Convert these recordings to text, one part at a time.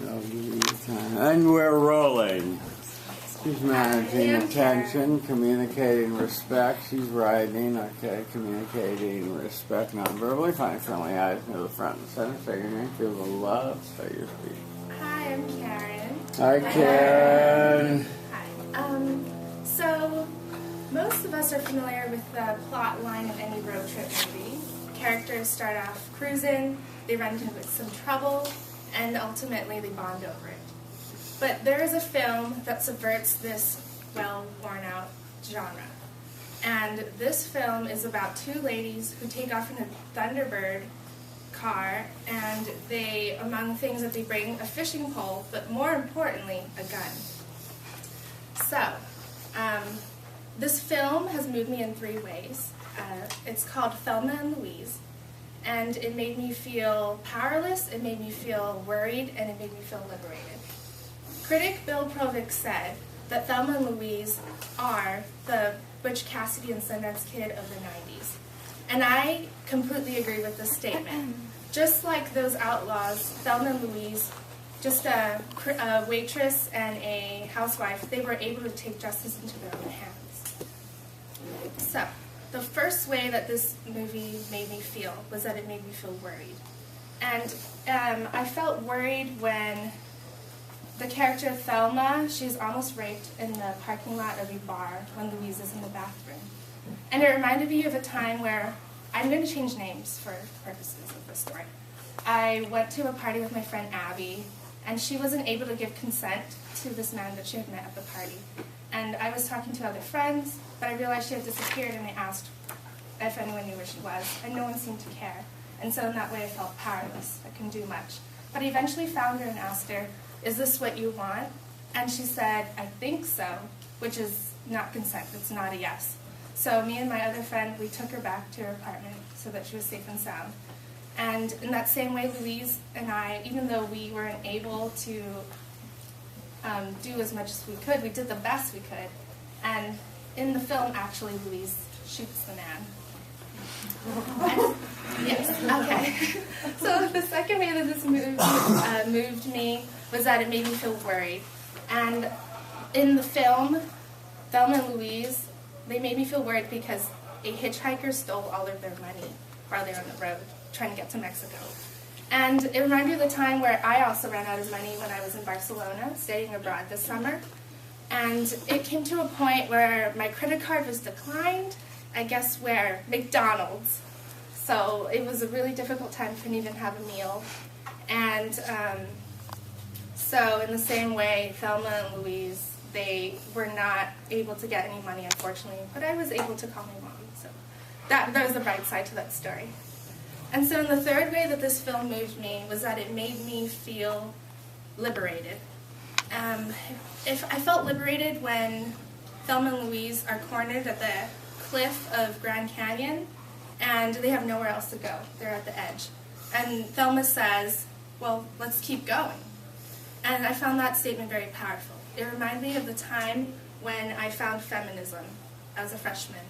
I'll give you time. And we're rolling. She's managing attention, communicating respect. She's writing, okay, communicating respect, non-verbally, finding friendly eyes near the front and center. Say your name, feel the love, say your speech. Hi, I'm Karen. Hi, Karen. Hi. So, most of us are familiar with the plot line of any road trip movie. Characters start off cruising, they run into some trouble, and ultimately they bond over it. But there is a film that subverts this well-worn-out genre. And this film is about two ladies who take off in a Thunderbird car, and they, among things that they bring, a fishing pole, but more importantly, a gun. So, this film has moved me in three ways. It's called Thelma and Louise, and it made me feel powerless, it made me feel worried, and it made me feel liberated. Critic Bill Provic said that Thelma and Louise are the Butch Cassidy and Sundance Kid of the 90s. And I completely agree with this statement. Just like those outlaws, Thelma and Louise, just a waitress and a housewife, they were able to take justice into their own hands. So, the first way that this movie made me feel was that it made me feel worried. And I felt worried when the character Thelma, she's almost raped in the parking lot of a bar when Louise is in the bathroom. And it reminded me of a time where, I'm going to change names for purposes of this story. I went to a party with my friend Abby, and she wasn't able to give consent to this man that she had met at the party. And I was talking to other friends, but I realized she had disappeared, and I asked if anyone knew where she was, and no one seemed to care. And so in that way I felt powerless. I couldn't do much. But I eventually found her and asked her, "Is this what you want?" And she said, "I think so," which is not consent. It's not a yes. So me and my other friend, we took her back to her apartment so that she was safe and sound. And in that same way, Louise and I, even though we weren't able to do as much as we could, we did the best we could. And in the film, actually, Louise shoots the man. Yes, okay. So the second way that this moved me was that it made me feel worried. And in the film, Thelma and Louise, they made me feel worried because a hitchhiker stole all of their money while they were on the road trying to get to Mexico. And it reminded me of the time where I also ran out of money when I was in Barcelona, studying abroad this summer. And it came to a point where my credit card was declined, I guess where? McDonald's. So it was a really difficult time, couldn't even have a meal. And so in the same way, Thelma and Louise, they were not able to get any money, unfortunately, but I was able to call my mom. So that was the bright side to that story. And so in the third way that this film moved me was that it made me feel liberated. I felt liberated when Thelma and Louise are cornered at the cliff of Grand Canyon, and they have nowhere else to go. They're at the edge. And Thelma says, "Well, let's keep going." And I found that statement very powerful. It reminded me of the time when I found feminism as a freshman.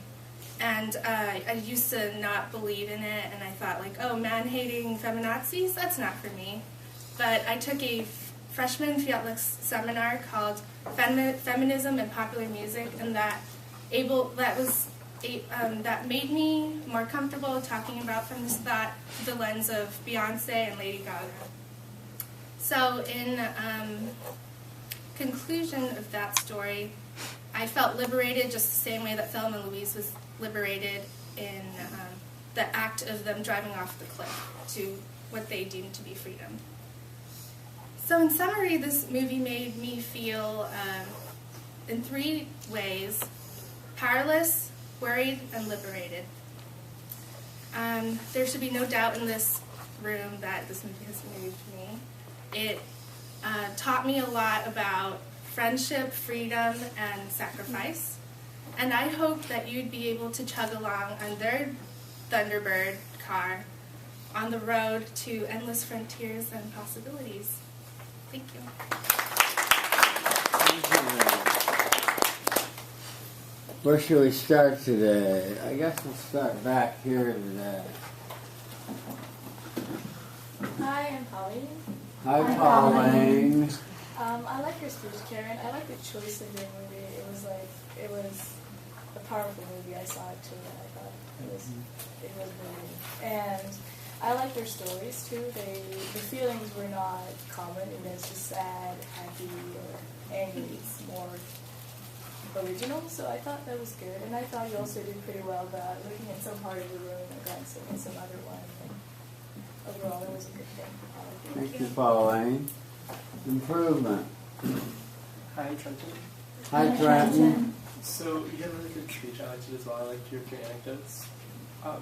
And I used to not believe in it, and I thought, like, oh, man-hating feminazis, that's not for me. But I took a freshman Fiatlix seminar called Feminism and Popular Music, and that made me more comfortable talking about feminist thought through the lens of Beyonce and Lady Gaga. So in conclusion of that story, I felt liberated just the same way that Thelma and Louise was liberated in the act of them driving off the cliff to what they deemed to be freedom. So in summary, this movie made me feel in three ways: powerless, worried, and liberated. There should be no doubt in this room that this movie has moved me. It taught me a lot about friendship, freedom, and sacrifice. And I hope that you'd be able to chug along on their Thunderbird car on the road to endless frontiers and possibilities. Thank you. Where should we start today? I guess we'll start back here today. Hi, I'm Polly. Hi, Pauline. I like your speech, Karen. I like the choice of your movie. It was a powerful movie. I saw it too, and I thought it was moving. And I like their stories too. The feelings were not common. It's just sad, happy, or angry. It's more original. So I thought that was good. And I thought you also did pretty well about looking at some part of the room and glancing at some other one. And overall, it was a good thing. Thank you, Pauline. Improvement. Hi, Trenton. Hi, Trenton. So you had a really good speech. I liked it as well. I liked your anecdotes.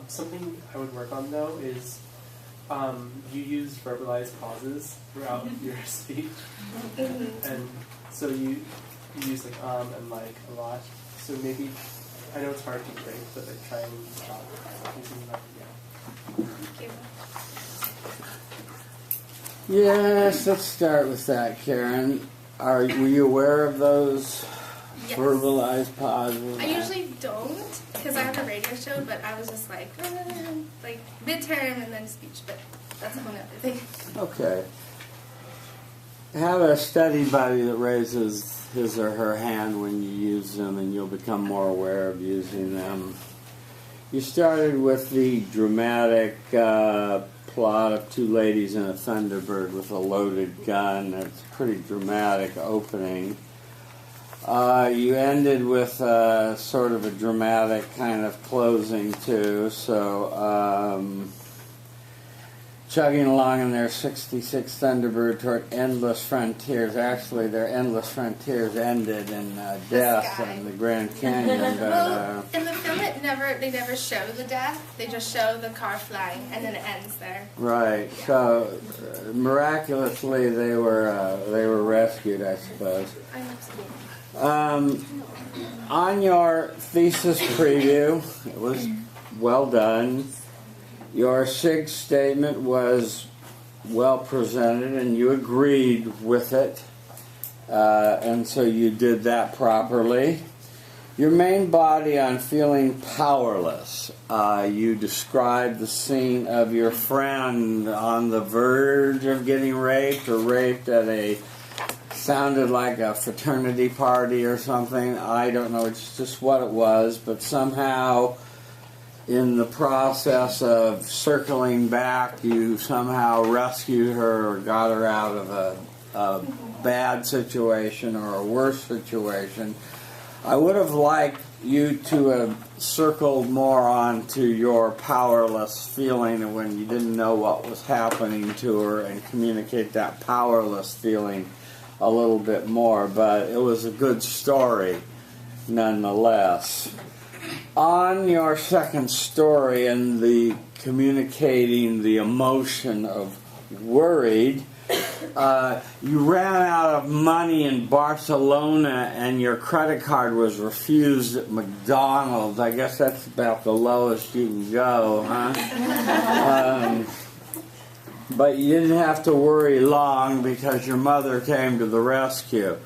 Something I would work on though is you use verbalized pauses throughout your speech, and so you use like and like a lot. So maybe I know it's hard to break, but like try and stop using that. Yeah. Thank you. Yes, let's start with that, Karen. Were you aware of those Yes. verbalized pauses? I usually don't, because I have a radio show, but I was just like midterm and then speech, but that's a whole other thing. Okay. Have a steady buddy that raises his or her hand when you use them, and you'll become more aware of using them. You started with the dramatic plot of two ladies and a Thunderbird with a loaded gun. That's a pretty dramatic opening. You ended with sort of a dramatic kind of closing too. So chugging along in their 66 Thunderbird toward endless frontiers. Actually, their endless frontiers ended in death sky. in the Grand Canyon. Well, in the film, they never show the death. They just show the car flying, and then it ends there. Right. So miraculously, they were rescued, I suppose. On your thesis preview, it was well done. Your SIG statement was well presented, and you agreed with it, and so you did that properly. Your main body on feeling powerless. You described the scene of your friend on the verge of getting raped, or raped at a sounded like a fraternity party or something. I don't know. It's just what it was, but somehow, in the process of circling back, you somehow rescued her or got her out of a bad situation or a worse situation. I would have liked you to have circled more onto your powerless feeling when you didn't know what was happening to her, and communicate that powerless feeling a little bit more, but it was a good story nonetheless. On your second story and the communicating the emotion of worried, you ran out of money in Barcelona and your credit card was refused at McDonald's. I guess that's about the lowest you can go, huh? But you didn't have to worry long because your mother came to the rescue.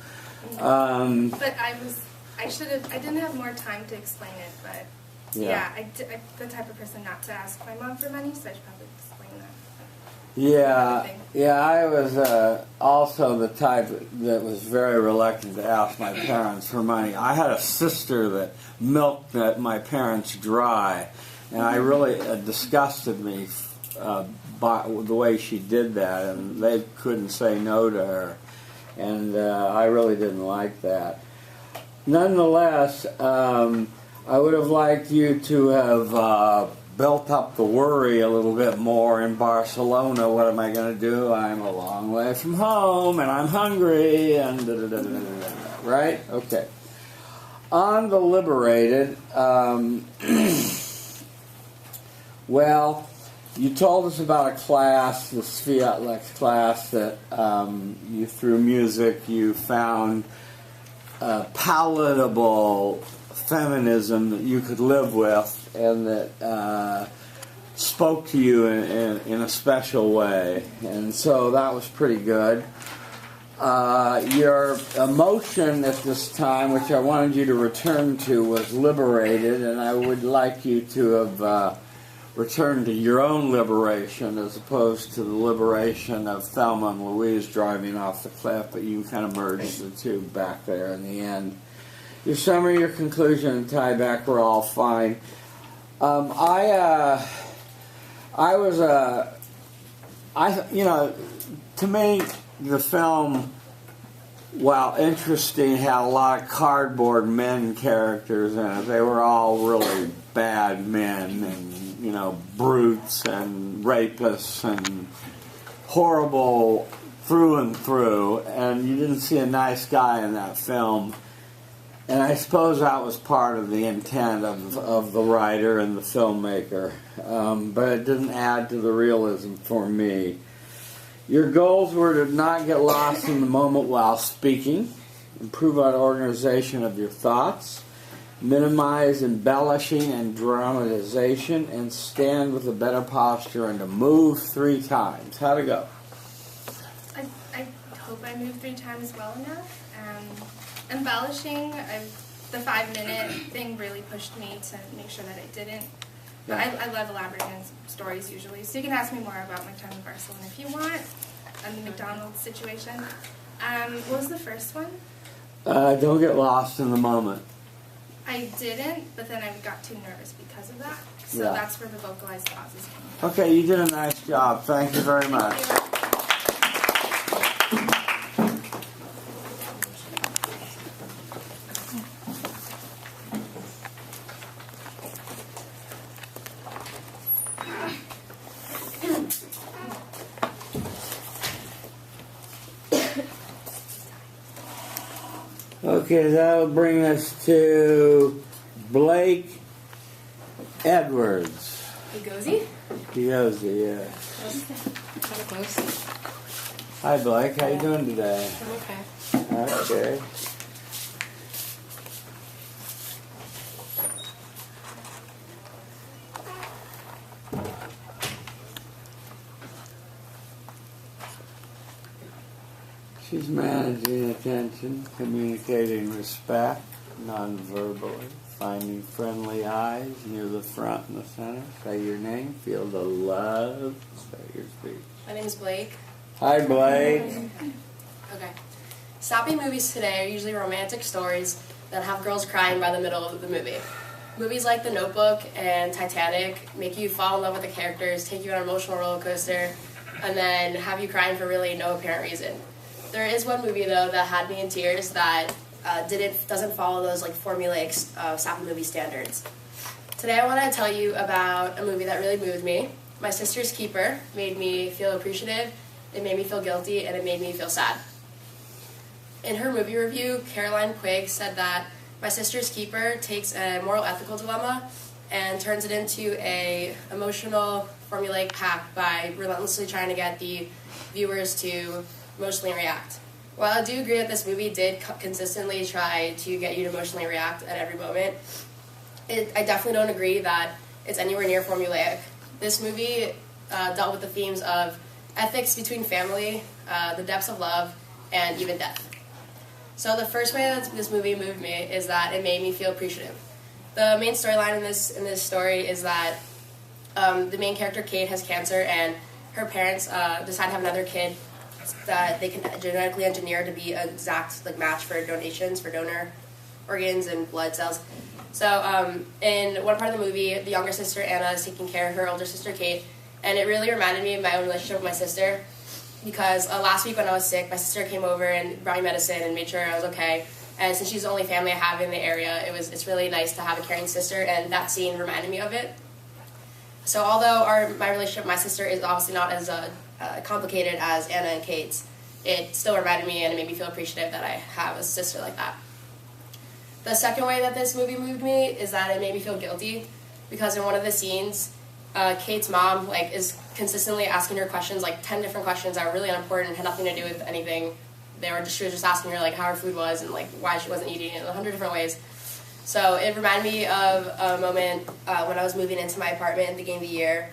But I didn't have more time to explain it, but I'm the type of person not to ask my mom for money, so I should probably explain that. Yeah, I was also the type that was very reluctant to ask my parents for money. I had a sister that milked my parents dry, and I really disgusted me by the way she did that, and they couldn't say no to her, and I really didn't like that. Nonetheless, I would have liked you to have built up the worry a little bit more in Barcelona. What am I going to do? I'm a long way from home, and I'm hungry, and right? Okay. On the liberated, well, you told us about a class, the Fiat Lex class, that you, through music, you found palatable feminism that you could live with, and that spoke to you in a special way. And so that was pretty good. Your emotion at this time, which I wanted you to return to, was liberated, and I would like you to have return to your own liberation as opposed to the liberation of Thelma and Louise driving off the cliff, but you kind of merged the two back there in the end. Your summary, your conclusion, and tie back were all fine. To me, the film, while interesting, had a lot of cardboard men characters in it. They were all really bad men and, brutes and rapists and horrible through and through. And you didn't see a nice guy in that film. And I suppose that was part of the intent of the writer and the filmmaker. But it didn't add to the realism for me. Your goals were to not get lost in the moment while speaking, improve on organization of your thoughts, minimize embellishing and dramatization, and stand with a better posture and to move 3 times. How'd it go? I hope I moved 3 times well enough. Embellishing, the 5-minute thing really pushed me to make sure that it didn't. But I love elaborating stories usually. So you can ask me more about my time in Barcelona if you want, and the McDonald's situation. What was the first one? Don't get lost in the moment. I didn't, but then I got too nervous because of that. So that's where the vocalized pauses came from. Okay, you did a nice job. Thank you very much. Okay, that'll bring us to Blake Edwards. Egozi? Egozi, yeah. Kind of close. Hi, Blake. How you doing today? I'm okay. Okay. She's managing attention, communicating respect, non-verbally, finding friendly eyes near the front and the center. Say your name, feel the love, say your speech. My name's Blake. Hi, Blake. Okay. Sappy movies today are usually romantic stories that have girls crying by the middle of the movie. Movies like The Notebook and Titanic make you fall in love with the characters, take you on an emotional roller coaster, and then have you crying for really no apparent reason. There is one movie, though, that had me in tears that doesn't follow those formulaic sappy movie standards. Today I want to tell you about a movie that really moved me. My Sister's Keeper made me feel appreciative, it made me feel guilty, and it made me feel sad. In her movie review, Caroline Quigg said that My Sister's Keeper takes a moral ethical dilemma and turns it into a emotional formulaic pack by relentlessly trying to get the viewers to emotionally react. While I do agree that this movie did consistently try to get you to emotionally react at every moment, I definitely don't agree that it's anywhere near formulaic. This movie dealt with the themes of ethics between family, the depths of love, and even death. So the first way that this movie moved me is that it made me feel appreciative. The main storyline in this story is that the main character, Kate, has cancer, and her parents decide to have another kid that they can genetically engineer to be an exact match for donations, for donor organs and blood cells. So in one part of the movie, the younger sister, Anna, is taking care of her older sister, Kate, and it really reminded me of my own relationship with my sister, because last week when I was sick, my sister came over and brought me medicine and made sure I was okay. And since she's the only family I have in the area, it's really nice to have a caring sister, and that scene reminded me of it. So although my relationship with my sister is obviously not as complicated as Anna and Kate's, it still reminded me and it made me feel appreciative that I have a sister like that. The second way that this movie moved me is that it made me feel guilty, because in one of the scenes, Kate's mom is consistently asking her questions, 10 different questions that were really unimportant and had nothing to do with anything. She was just asking her how her food was and why she wasn't eating it in 100 different ways. So it reminded me of a moment when I was moving into my apartment at the beginning of the year.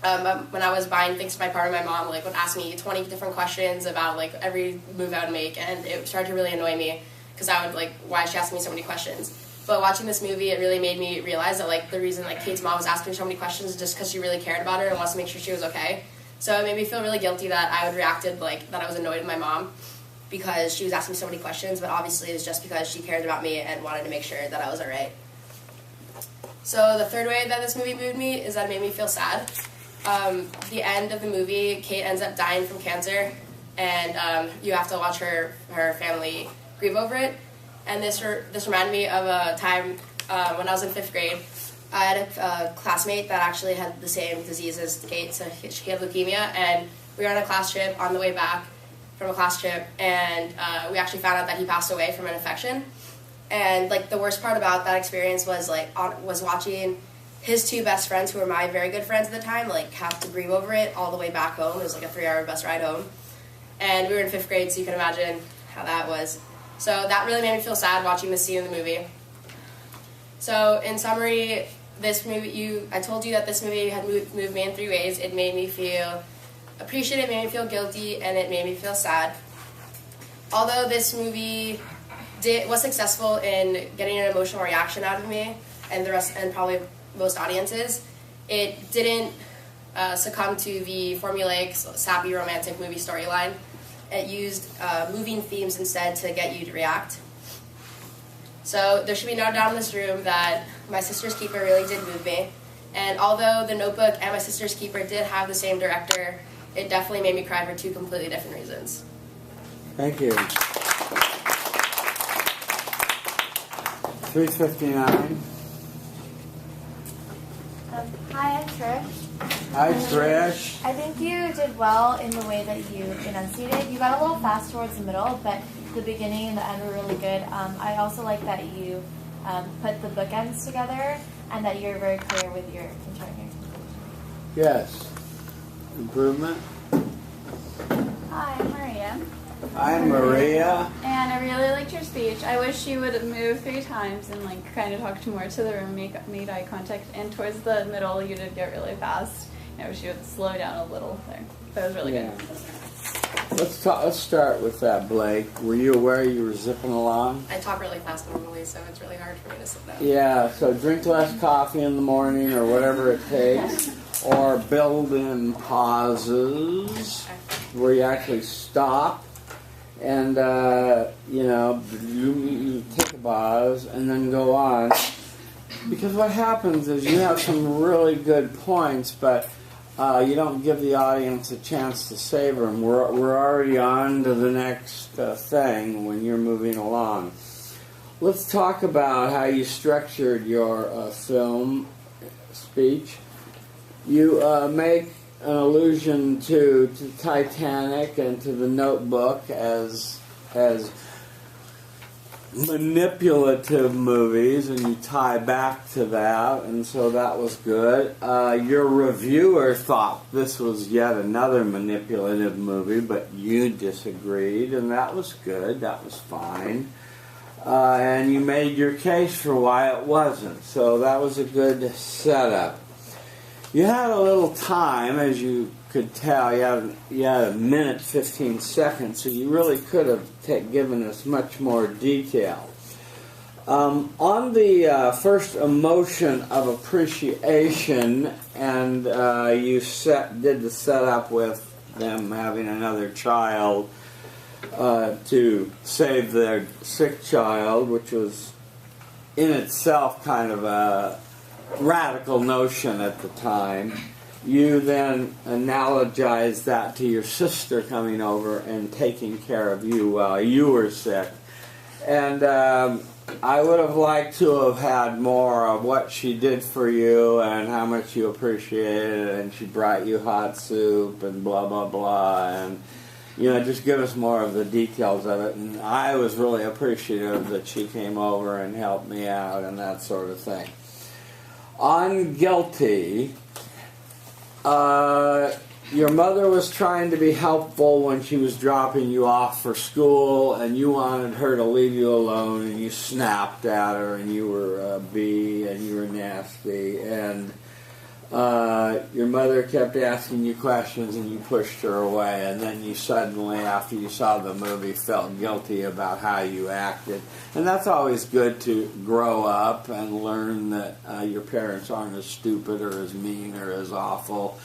When I was buying things for my apartment, my mom would ask me 20 different questions about every move I would make, and it started to really annoy me because I would why is she asking me so many questions? But watching this movie, it really made me realize that like the reason like Kate's mom was asking her so many questions is just because she really cared about her and wants to make sure she was okay. So it made me feel really guilty that I had reacted like that I was annoyed with my mom because she was asking me so many questions, but obviously it was just because she cared about me and wanted to make sure that I was alright. So the third way that this movie moved me is that it made me feel sad. The end of the movie, Kate ends up dying from cancer, and you have to watch her family grieve over it. And this reminded me of a time when I was in 5th grade. I had a classmate that actually had the same disease as Kate, so she had leukemia, and we were on a class trip on the way back from a class trip, and we actually found out that he passed away from an infection. And like the worst part about that experience was was watching his 2 best friends, who were my very good friends at the time, like have to grieve over it all the way back home. It was like a 3-hour bus ride home, and we were in 5th grade, so you can imagine how that was. So that really made me feel sad watching this scene in the movie. So in summary, this movie, I told you that this movie had moved me in 3 ways. It made me feel appreciated, it made me feel guilty, and it made me feel sad. Although this movie was successful in getting an emotional reaction out of me and the rest, and probably most audiences, it didn't succumb to the formulaic, sappy, romantic movie storyline. It used moving themes instead to get you to react. So there should be no doubt in this room that My Sister's Keeper really did move me. And although The Notebook and My Sister's Keeper did have the same director, it definitely made me cry for 2 completely different reasons. Thank you. 359. Hi, I'm Trish. Hi, Trish. I think you did well in the way that you enunciated. You got a little fast towards the middle, but the beginning and the end were really good. I also like that you put the bookends together and that you're very clear with your interpretation. Yes. Improvement. Hi, I'm Maria. Hi, Maria. And I really liked your speech. I wish you would move 3 times and like kind of talk more to the room, made eye contact, and towards the middle you did get really fast. I wish you would slow down a little there. That was really good. Let's start with that, Blake. Were you aware you were zipping along? I talk really fast normally, so it's really hard for me to sit down. Yeah, so drink less coffee in the morning or whatever it takes, or build in pauses where you actually stop and, you take a pause and then go on. Because what happens is you have some really good points, but you don't give the audience a chance to savor them. We're already on to the next thing when you're moving along. Let's talk about how you structured your film speech. You make an allusion to Titanic and to The Notebook as manipulative movies, and you tie back to that, and so that was good. Your reviewer thought this was yet another manipulative movie, but you disagreed, and that was good. That was fine. And you made your case for why it wasn't, so that was a good setup. You had a little time, as you could tell. You had a minute, 15 seconds, so you really could have given us much more detail. On the first emotion of appreciation, and you did the setup with them having another child to save their sick child, which was in itself kind of a radical notion at the time. You then analogized that to your sister coming over and taking care of you while you were sick. And I would have liked to have had more of what she did for you and how much you appreciated it, and she brought you hot soup and blah, blah, blah, and just give us more of the details of it. And I was really appreciative that she came over and helped me out and that sort of thing. On guilty, your mother was trying to be helpful when she was dropping you off for school, and you wanted her to leave you alone, and you snapped at her, and you were a bee, and you were nasty, and your mother kept asking you questions and you pushed her away, and then you suddenly, after you saw the movie, felt guilty about how you acted. And that's always good to grow up and learn that your parents aren't as stupid or as mean or as awful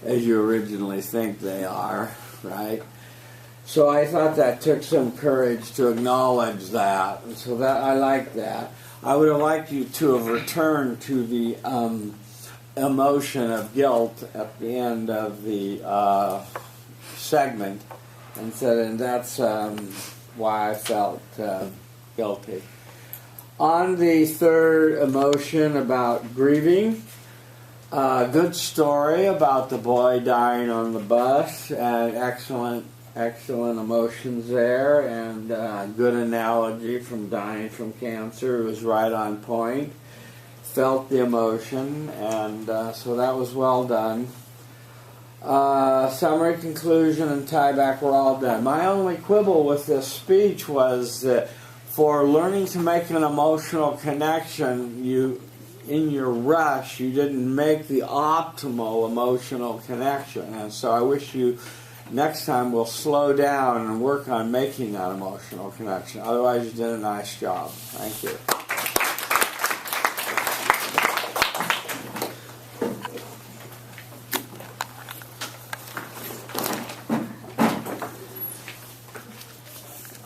as you originally think they are, right? So I thought that took some courage to acknowledge that, and so that I like that. I would have liked you to have returned to the emotion of guilt at the end of the segment and said, and that's why I felt guilty. On the third emotion about grieving, good story about the boy dying on the bus, and excellent emotions there, and good analogy from dying from cancer. It was right on point. Felt the emotion, and so that was well done. Summary, conclusion, and tieback were all done. My only quibble with this speech was that for learning to make an emotional connection, in your rush, you didn't make the optimal emotional connection. And so I wish you next time will slow down and work on making that emotional connection. Otherwise, you did a nice job. Thank you.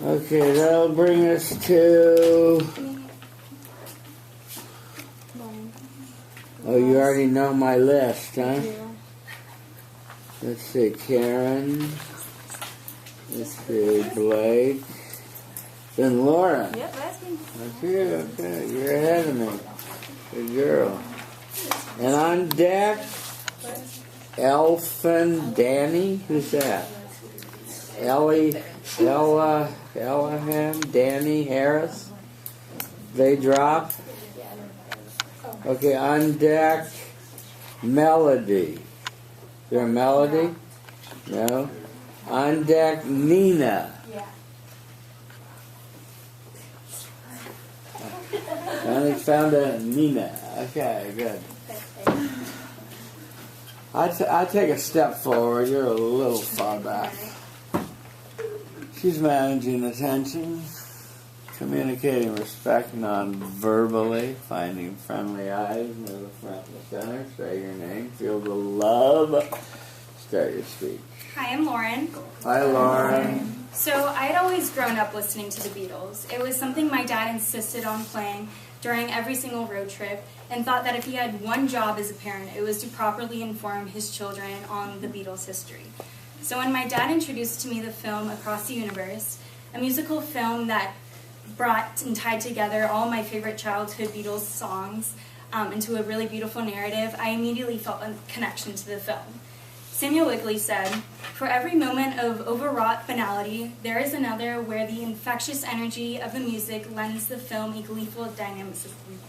Okay, that'll bring us to... Oh, you already know my list, huh? Let's see, Karen. Let's see, Blake. Then Lauren. Yep, that's me. That's you, okay. You're ahead of me. Good girl. And on deck, Elfin Danny. Who's that? Ellaham, Danny Harris. They drop. Okay, on deck, Melody. Is there a Melody? No. On deck, Nina. Yeah. I found a Nina. Okay, good. I take a step forward. You're a little far back. She's managing attention, communicating respect non-verbally, finding friendly eyes near the front and the center. Say your name. Feel the love. Start your speech. Hi, I'm Lauren. Hi, Lauren. So I had always grown up listening to the Beatles. It was something my dad insisted on playing during every single road trip, and thought that if he had one job as a parent, it was to properly inform his children on the Beatles' history. So when my dad introduced to me the film Across the Universe, a musical film that brought and tied together all my favorite childhood Beatles songs into a really beautiful narrative, I immediately felt a connection to the film. Samuel Ucla said, "For every moment of overwrought banality, there is another where the infectious energy of the music lends the film a gleeful dynamicism."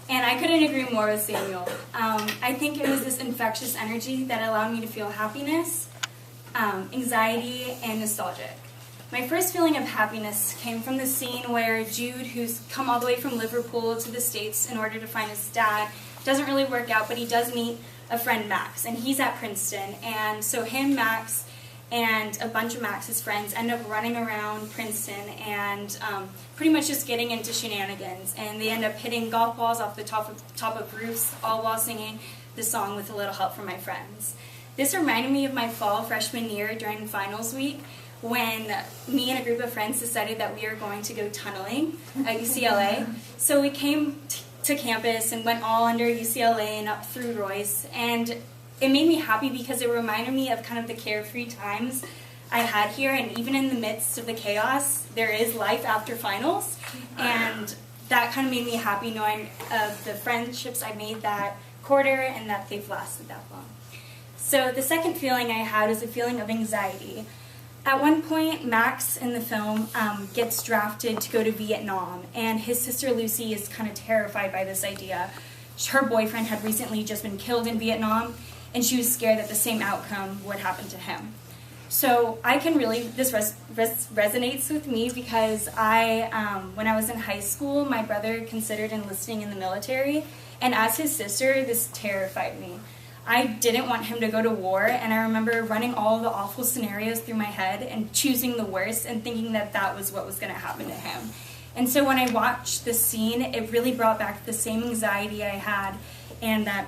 And I couldn't agree more with Samuel. I think it was this infectious energy that allowed me to feel happiness, anxiety, and nostalgic. My first feeling of happiness came from the scene where Jude, who's come all the way from Liverpool to the States in order to find his dad, doesn't really work out, but he does meet a friend, Max, and he's at Princeton. And so him, Max, and a bunch of Max's friends end up running around Princeton and pretty much just getting into shenanigans. And they end up hitting golf balls off the top of roofs, all while singing the song with a little help from my friends. This reminded me of my fall freshman year during finals week, when me and a group of friends decided that we were going to go tunneling at UCLA. So we came to campus and went all under UCLA and up through Royce, and it made me happy because it reminded me of kind of the carefree times I had here, and even in the midst of the chaos, there is life after finals, and that kind of made me happy knowing of the friendships I made that quarter and that they've lasted that long. So the second feeling I had is a feeling of anxiety. At one point, Max in the film gets drafted to go to Vietnam, and his sister Lucy is kind of terrified by this idea. Her boyfriend had recently just been killed in Vietnam, and she was scared that the same outcome would happen to him. So I can really, this resonates with me because when I was in high school, my brother considered enlisting in the military, and as his sister, this terrified me. I didn't want him to go to war, and I remember running all the awful scenarios through my head and choosing the worst and thinking that that was what was going to happen to him. And so when I watched this scene, it really brought back the same anxiety I had, and that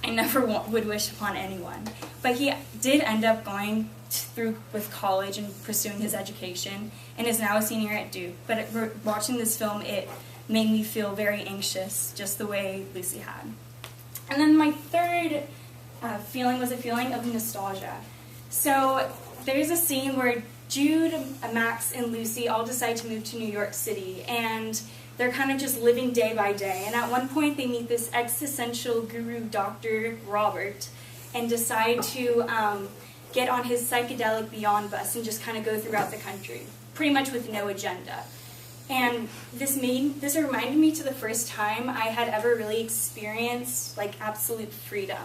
I never would wish upon anyone. But he did end up going through with college and pursuing his education, and is now a senior at Duke. But watching this film, it made me feel very anxious, just the way Lucy had. And then my third feeling was a feeling of nostalgia. So there's a scene where Jude, Max, and Lucy all decide to move to New York City, and they're kind of just living day by day. And at one point, they meet this existential guru, Dr. Robert, and decide to get on his psychedelic Beyond bus and just kind of go throughout the country, pretty much with no agenda. And this reminded me to the first time I had ever really experienced like absolute freedom.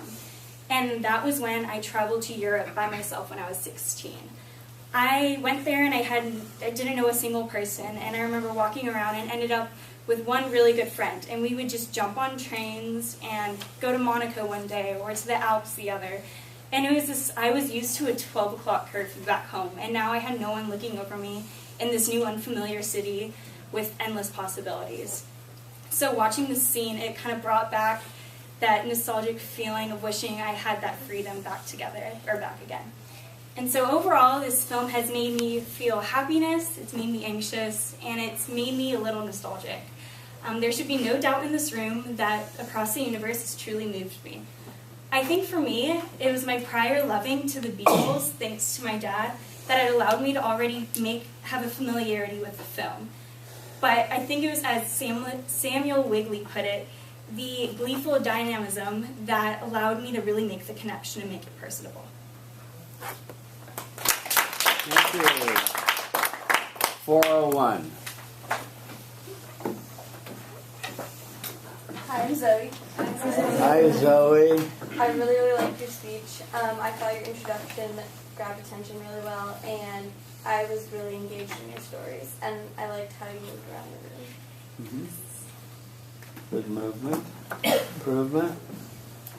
And that was when I traveled to Europe by myself when I was 16. I went there and I didn't know a single person, and I remember walking around and ended up with one really good friend, and we would just jump on trains and go to Monaco one day or to the Alps the other. And it was this, I was used to a 12 o'clock curfew back home, and now I had no one looking over me in this new unfamiliar city with endless possibilities. So watching this scene, it kind of brought back that nostalgic feeling of wishing I had that freedom back again. And so overall, this film has made me feel happiness, it's made me anxious, and it's made me a little nostalgic. There should be no doubt in this room that Across the Universe has truly moved me. I think for me, it was my prior loving to the Beatles, thanks to my dad, that had allowed me to already have a familiarity with the film. But I think it was, as Samuel Wigley put it, the gleeful dynamism that allowed me to really make the connection and make it personable. Thank you. 401. Hi, I'm Zoe. Hi, Zoe. I really liked your speech. I thought your introduction grabbed attention really well, and I was really engaged in your stories, and I liked how you moved around the room. Good movement. Improvement.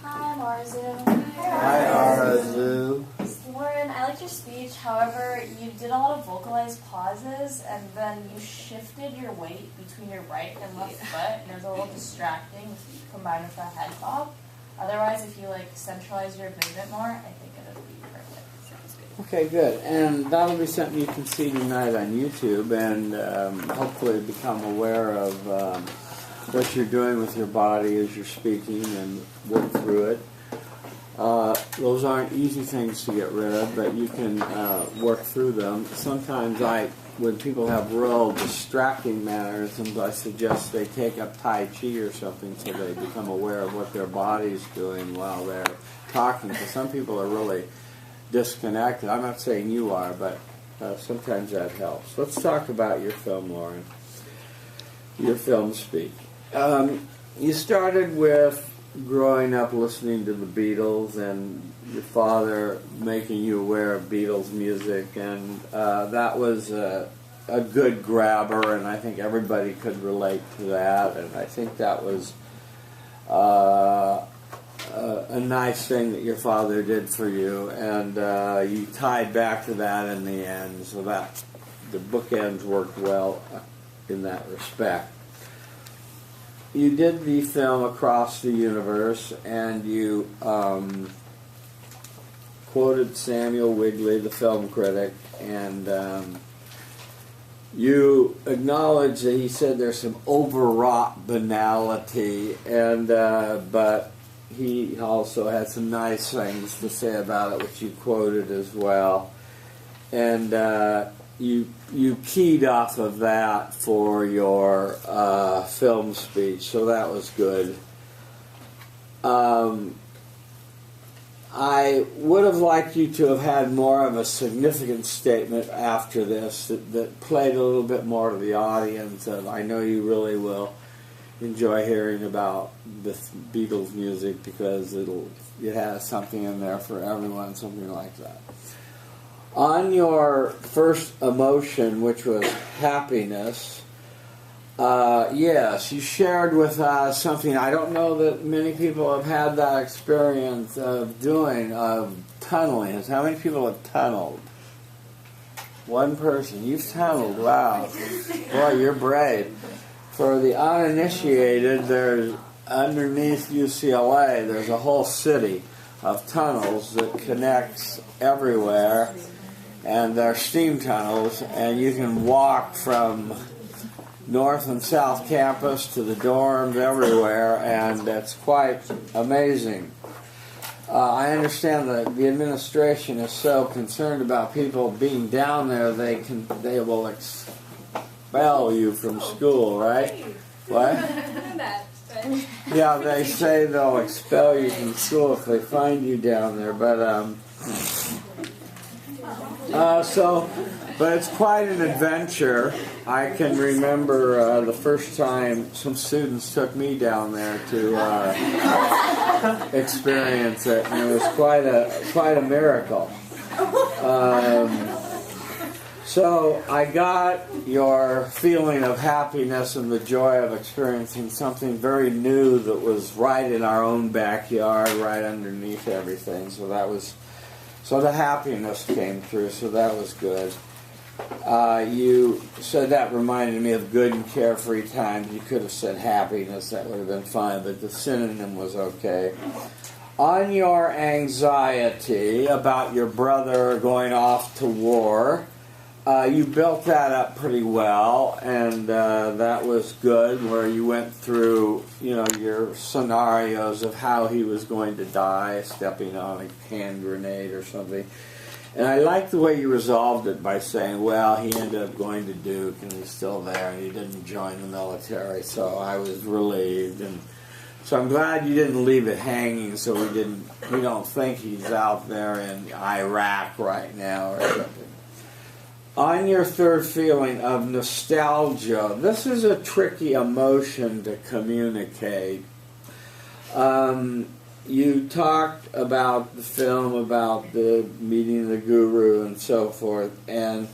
Hi, Marzu. Hi, Arazu. Lauren, I liked your speech. However, you did a lot of vocalized pauses, and then you shifted your weight between your right and left foot, and it was a little distracting combined with that head bob. Otherwise, if you centralize your movement more, I think it would be perfect. Sounds good. Okay, good. And that'll be something you can see tonight on YouTube, and hopefully become aware of what you're doing with your body as you're speaking and work through it. Those aren't easy things to get rid of, but you can work through them. Sometimes when people have real distracting mannerisms, I suggest they take up Tai Chi or something so they become aware of what their body's doing while they're talking. Because some people are really disconnected. I'm not saying you are, but sometimes that helps. Let's talk about your film, Lauren. Your film speak. You started with growing up listening to the Beatles and your father making you aware of Beatles music, and that was a good grabber, and I think everybody could relate to that, and I think that was a nice thing that your father did for you, and you tied back to that in the end, so that the bookends worked well in that respect. You did the film Across the Universe, and you quoted Samuel Wigley, the film critic, and you acknowledged that he said there's some overwrought banality, and but he also had some nice things to say about it, which you quoted as well. And you keyed off of that for your film speech, so that was good. I would have liked you to have had more of a significant statement after this that played a little bit more to the audience. I know you really will enjoy hearing about the Beatles music because it has something in there for everyone, something like that. On your first emotion, which was happiness, yes, you shared with us something I don't know that many people have had that experience of doing, of tunneling. How many people have tunneled? One person. You've tunneled. Wow. Boy, you're brave. For the uninitiated, there's underneath UCLA, there's a whole city of tunnels that connects everywhere, and they're steam tunnels, and you can walk from North and South Campus to the dorms everywhere, and it's quite amazing. I understand that the administration is so concerned about people being down there, they will expel you from school, right? What? Yeah, they say they'll expel you from school if they find you down there, but but it's quite an adventure. I can remember the first time some students took me down there to experience it, and it was quite a miracle. So I got your feeling of happiness and the joy of experiencing something very new that was right in our own backyard, right underneath everything. So the happiness came through. So that was good. You said that reminded me of good and carefree times. You could have said happiness. That would have been fine, but the synonym was okay. On your anxiety about your brother going off to war, you built that up pretty well, and that was good, where you went through, your scenarios of how he was going to die, stepping on a hand grenade or something. And I liked the way you resolved it by saying, well, he ended up going to Duke, and he's still there, and he didn't join the military, so I was relieved. And so I'm glad you didn't leave it hanging, so we don't think he's out there in Iraq right now or something. On your third feeling of nostalgia, this is a tricky emotion to communicate. You talked about the film, about the meeting the guru and so forth, and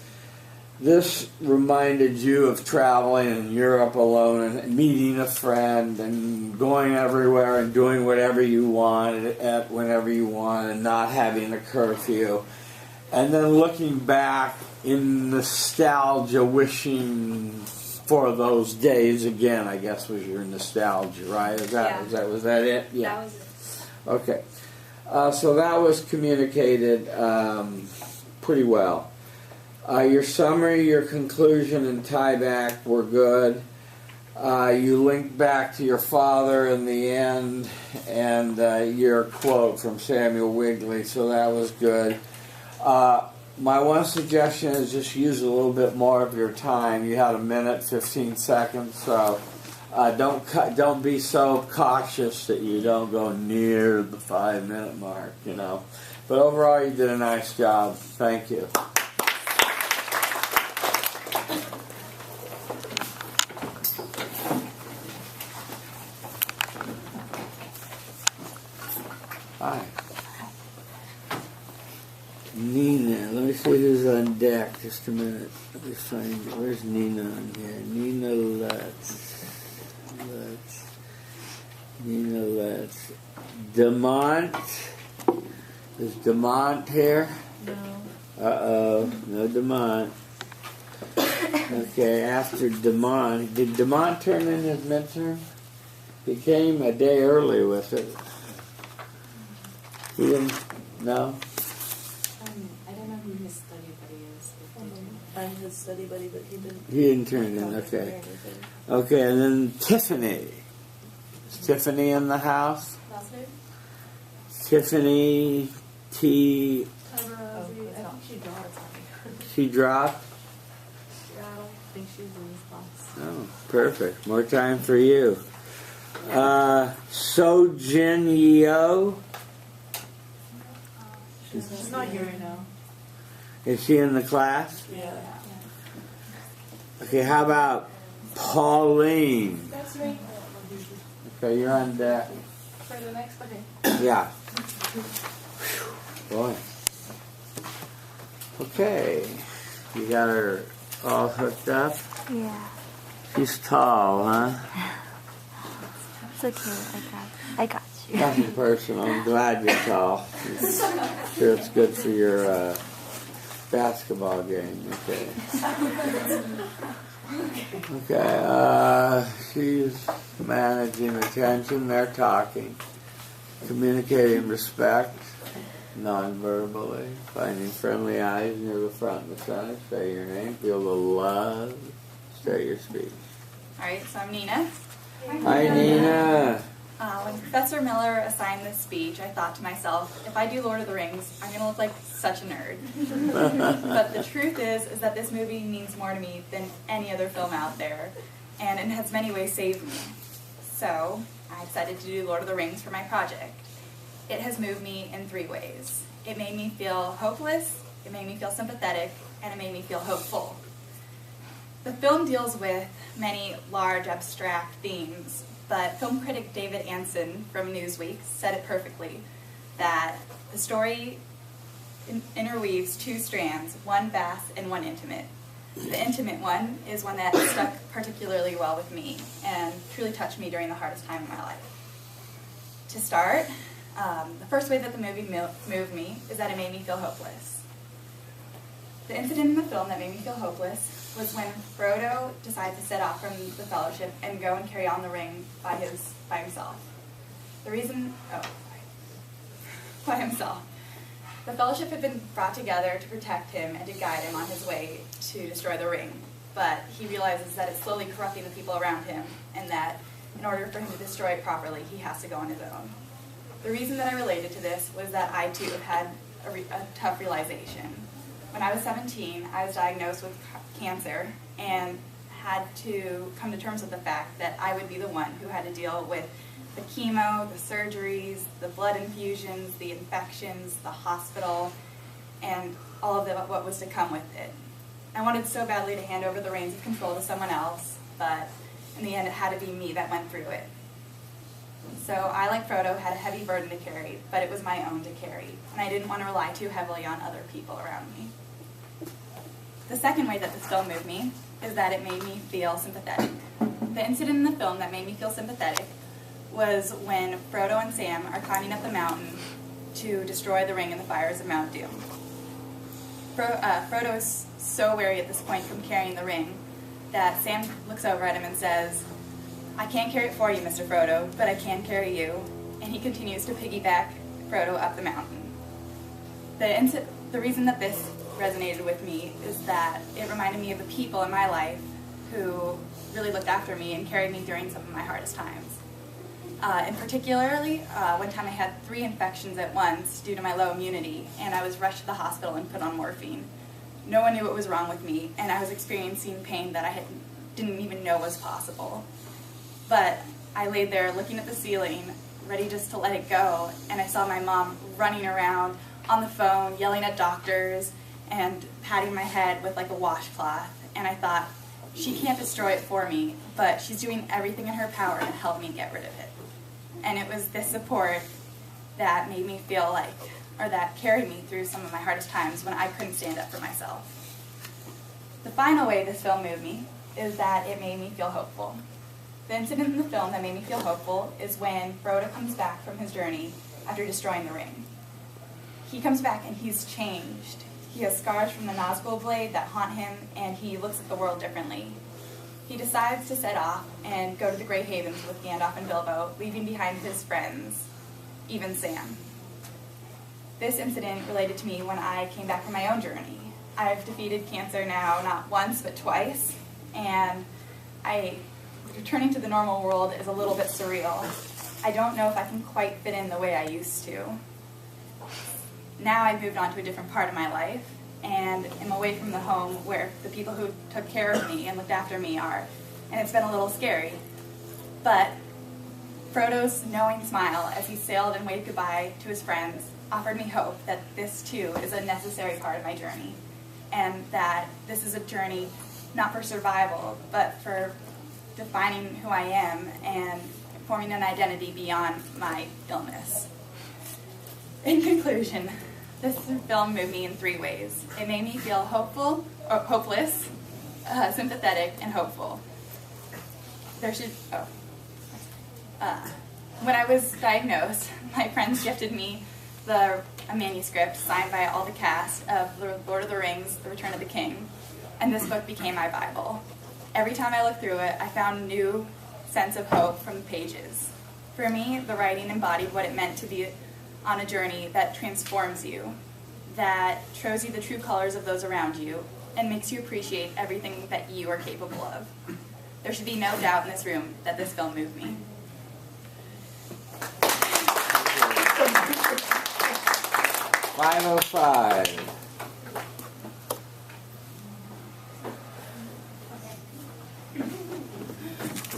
this reminded you of traveling in Europe alone and meeting a friend and going everywhere and doing whatever you wanted at whenever you want and not having a curfew. And then looking back in nostalgia, wishing for those days again, I guess was your nostalgia, right? Was that it? Yeah. That was it. Okay. So that was communicated pretty well. Your summary, your conclusion, and tie-back were good. You linked back to your father in the end, and your quote from Samuel Wigley, so that was good. My one suggestion is just use a little bit more of your time. You had 1 minute, 15 seconds, so don't be so cautious that you don't go near the 5-minute mark, But overall, you did a nice job. Thank you. Hi. Nina, let me see who's on deck. Just a minute. Let me find it. Where's Nina on here? Nina Lutz. Demont. Is Demont here? No. Uh-oh. No Demont. Okay, after Demont. Did Demont turn in his midterm? He came a day early with it. He didn't? No? I don't know who his study buddy is. I'm his study buddy, but he didn't. He didn't turn in, okay. Okay, and then Tiffany. Is Tiffany in the house? Last name? Tiffany T. I think she dropped. She dropped? Yeah, I don't think she's in this class. Oh, perfect. More time for you. Sojin Yeo. She's not here right now. Is she in the class? Yeah. Okay, how about Pauline? That's me. Okay, you're on deck. For the next, okay. Yeah. Boy. Okay, you got her all hooked up? Yeah. She's tall, huh? It's okay. I got you. Nothing personal. I'm glad you're tall. Sure, it's good for your basketball game. Okay. Okay. She's managing attention. They're talking, communicating respect, non-verbally, finding friendly eyes near the front and the center. Say your name. Feel the love. Start your speech. Alright, so I'm Nina. Hi, Nina. When Professor Miller assigned this speech, I thought to myself, if I do Lord of the Rings, I'm going to look like such a nerd. But the truth is that this movie means more to me than any other film out there, and it has many ways saved me. So, I decided to do Lord of the Rings for my project. It has moved me in 3 ways. It made me feel hopeless, it made me feel sympathetic, and it made me feel hopeful. The film deals with many large, abstract themes, but film critic David Anson from Newsweek said it perfectly, that the story interweaves 2 strands, one vast and one intimate. The intimate one is one that stuck particularly well with me and truly touched me during the hardest time in my life. To start, the first way that the movie moved me is that it made me feel hopeless. The incident in the film that made me feel hopeless was when Frodo decided to set off from the Fellowship and go and carry on the ring by himself. By himself. The Fellowship had been brought together to protect him and to guide him on his way to destroy the ring, but he realizes that it's slowly corrupting the people around him, and that in order for him to destroy it properly, he has to go on his own. The reason that I related to this was that I too had a tough realization. When I was 17, I was diagnosed with cancer and had to come to terms with the fact that I would be the one who had to deal with the chemo, the surgeries, the blood infusions, the infections, the hospital, and all of what was to come with it. I wanted so badly to hand over the reins of control to someone else, but in the end it had to be me that went through it. So I, like Frodo, had a heavy burden to carry, but it was my own to carry, and I didn't want to rely too heavily on other people around me. The second way that this film moved me is that it made me feel sympathetic. The incident in the film that made me feel sympathetic was when Frodo and Sam are climbing up the mountain to destroy the ring in the fires of Mount Doom. Frodo is so weary at this point from carrying the ring that Sam looks over at him and says, "I can't carry it for you, Mr. Frodo, but I can carry you," and he continues to piggyback Frodo up the mountain. The reason that this resonated with me is that it reminded me of the people in my life who really looked after me and carried me during some of my hardest times. In particularly, one time I had 3 infections at once due to my low immunity, and I was rushed to the hospital and put on morphine. No one knew what was wrong with me, and I was experiencing pain that I didn't even know was possible. But I laid there looking at the ceiling, ready just to let it go, and I saw my mom running around on the phone, yelling at doctors, and patting my head with like a washcloth, and I thought, she can't destroy it for me, but she's doing everything in her power to help me get rid of it. And it was this support that made me feel like, or that carried me through some of my hardest times when I couldn't stand up for myself. The final way this film moved me is that it made me feel hopeful. The incident in the film that made me feel hopeful is when Frodo comes back from his journey after destroying the ring. He comes back and he's changed. He has scars from the Nazgul blade that haunt him, and he looks at the world differently. He decides to set off and go to the Grey Havens with Gandalf and Bilbo, leaving behind his friends, even Sam. This incident related to me when I came back from my own journey. I've defeated cancer now not once but twice, and returning to the normal world is a little bit surreal. I don't know if I can quite fit in the way I used to. Now I've moved on to a different part of my life and am away from the home where the people who took care of me and looked after me are, and it's been a little scary. But Frodo's knowing smile as he sailed and waved goodbye to his friends offered me hope that this too is a necessary part of my journey, and that this is a journey not for survival, but for defining who I am and forming an identity beyond my illness. In conclusion, This film moved me in 3 ways. It made me feel hopeless, sympathetic, and hopeful. When I was diagnosed, my friends gifted me a manuscript signed by all the cast of Lord of the Rings, The Return of the King, and this book became my Bible. Every time I looked through it, I found a new sense of hope from the pages. For me, the writing embodied what it meant to be on a journey that transforms you, that shows you the true colors of those around you, and makes you appreciate everything that you are capable of. There should be no doubt in this room that this film moved me. 505.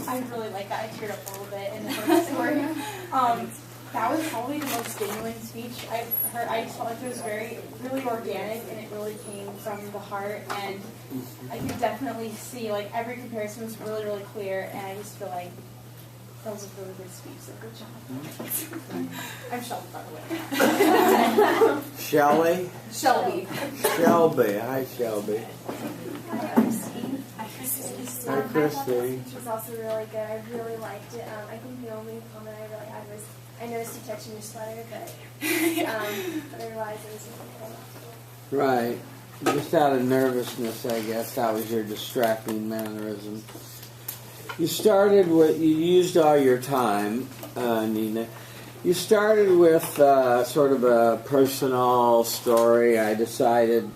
I really like that. I teared up a little bit in the first story. That was probably the most genuine speech I've heard. I just felt like it was really organic, and it really came from the heart. And I could definitely see, like, every comparison was really, really clear. And I just feel like that was a really good speech. So good job. I'm Shelby, by the way. Shelley? Shelby. Shelby. Hi, Shelby. Hi, Christy. Which was also really good. I really liked it. I think the only comment I really had was I noticed you touching your sweater, but otherwise it was really cool. Right. Just out of nervousness, I guess. That was your distracting mannerism. You used all your time, Nina. You started with sort of a personal story. I decided,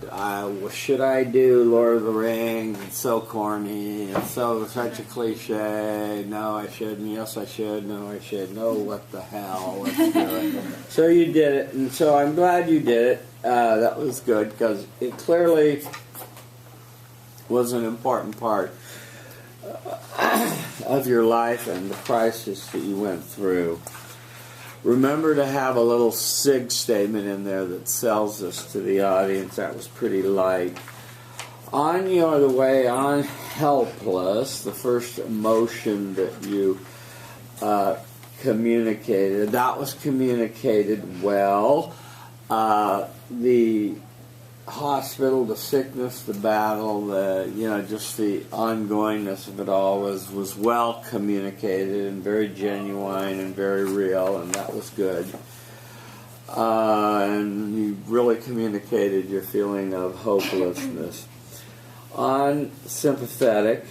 should I do Lord of the Rings? It's so corny. It's such a cliche. No, I shouldn't. Yes, I should. No, I should. No, what the hell? Let's do it. So you did it, and so I'm glad you did it. That was good because it clearly was an important part of your life and the crisis that you went through. Remember to have a little SIG statement in there that sells this to the audience. That was pretty light. On the way on helpless, the first emotion that you communicated, that was communicated well. The hospital, the sickness, the battle, just the ongoingness of it all was well communicated and very genuine and very real, and that was good. And you really communicated your feeling of hopelessness. On sympathetic,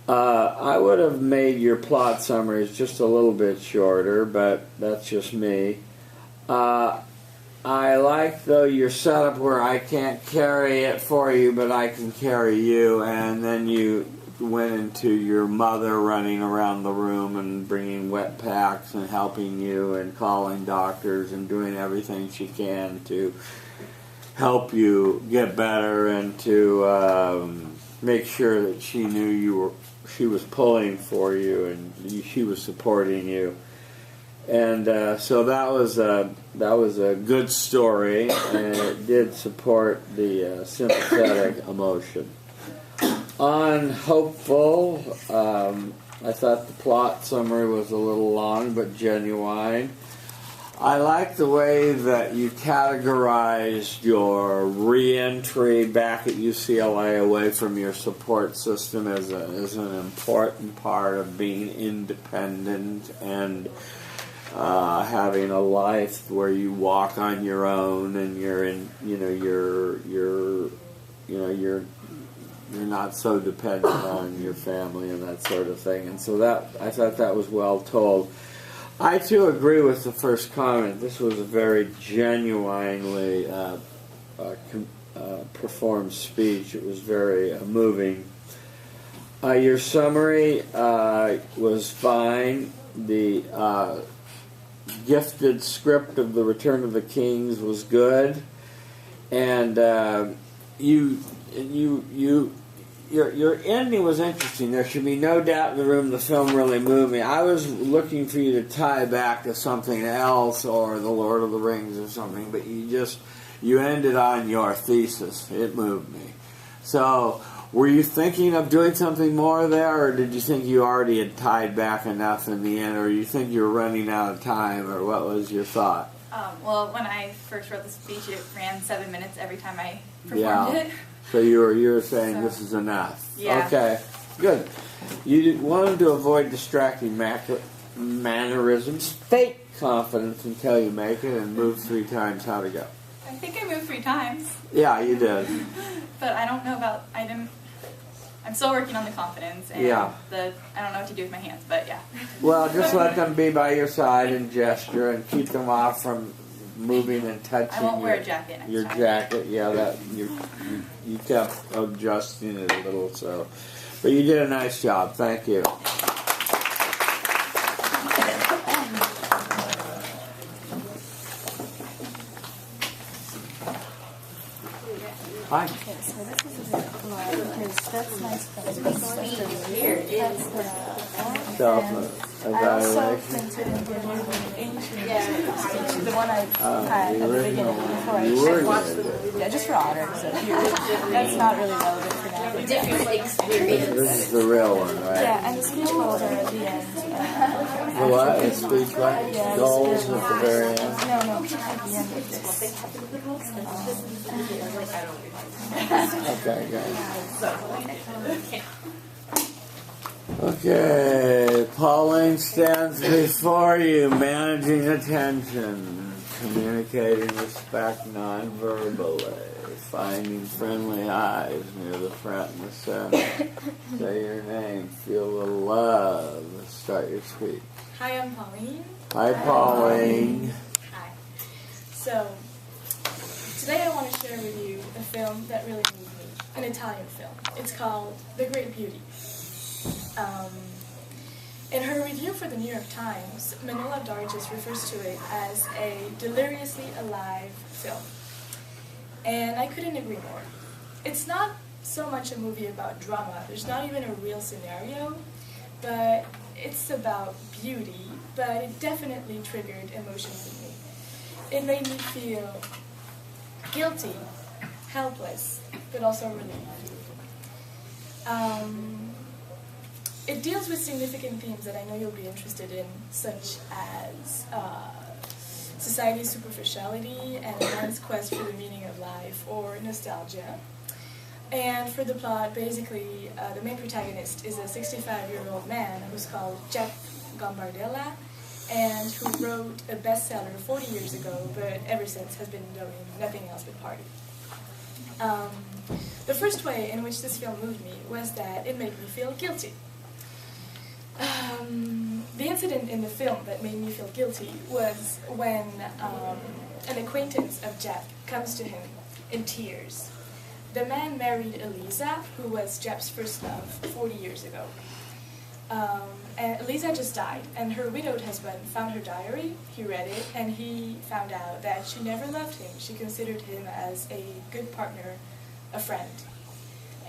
I would have made your plot summaries just a little bit shorter, but that's just me. I like, though, your setup where I can't carry it for you, but I can carry you, and then you went into your mother running around the room and bringing wet packs and helping you and calling doctors and doing everything she can to help you get better and to make sure that she knew she was pulling for you and she was supporting you. And so that was a good story, and it did support the sympathetic emotion. On hopeful, I thought the plot summary was a little long but genuine. I like the way that you categorized your re-entry back at UCLA away from your support system as an important part of being independent and having a life where you walk on your own and you're not so dependent on your family and that sort of thing. And so I thought that was well told. I too agree with the first comment. This was a very genuinely performed speech. It was very moving. Your summary was fine. The gifted script of The Return of the Kings was good, and your ending was interesting. There should be no doubt in the room the film really moved me. I was looking for you to tie back to something else or The Lord of the Rings or something, but you ended on your thesis. It moved me. So, were you thinking of doing something more there, or did you think you already had tied back enough in the end, or you think you were running out of time, or what was your thought? Well, when I first wrote the speech, it ran 7 minutes every time I performed Yeah. it. So you were saying So- this is enough. Yeah. Okay. Good. You wanted to avoid distracting mannerisms, fake confidence until you make it, and move 3 times. How to go? I think I moved 3 times, Yeah, you did. but I don't know about, I'm still working on the confidence and Yeah. I don't know what to do with my hands, but yeah. Well, just let them be by your side and gesture, and keep them off from moving and touching. I won't wear a jacket next your time. jacket. Yeah, that you kept adjusting it a little, so. But you did a nice job. Thank you. Hi. Okay, so this is a bit fly because that's nice. That's Self-evaluation. printed in the ancient. The one I had the at the original beginning before You I were watched good. the just for honor. So that's not really relevant for now. But This is the real one, right? yeah, and the speech goals are at the end. The what? The speech what? Yeah, the Goals speech at the very end? No, at the end of this. Okay, good. Okay, Pauline stands before you, managing attention, communicating respect non-verbally, finding friendly eyes near the front and the center. Say your name, feel the love. Start your speech. Hi, I'm Pauline. Hi, Pauline. Hi. So, today I want to share with you a film that really moved me, an Italian film. It's called The Great Beauty. In her review for the New York Times, Manola Dargis refers to it as a deliriously alive film. And I couldn't agree more. It's not so much a movie about drama, there's not even a real scenario, but it's about beauty, but it definitely triggered emotions in me. It made me feel guilty, helpless, but also relieved. It deals with significant themes that I know you'll be interested in, such as society's superficiality and a man's quest for the meaning of life, or nostalgia. And for the plot, basically, the main protagonist is a 65-year-old man who's called Jeff Gambardella, and who wrote a bestseller 40 years ago, but ever since has been doing nothing else but party. The first way in which this film moved me was that it made me feel guilty. The incident in the film that made me feel guilty was when an acquaintance of Jeff comes to him in tears. The man married Elisa, who was Jeff's first love 40 years ago. And Elisa just died, and her widowed husband found her diary, he read it, and he found out that she never loved him. She considered him as a good partner, a friend.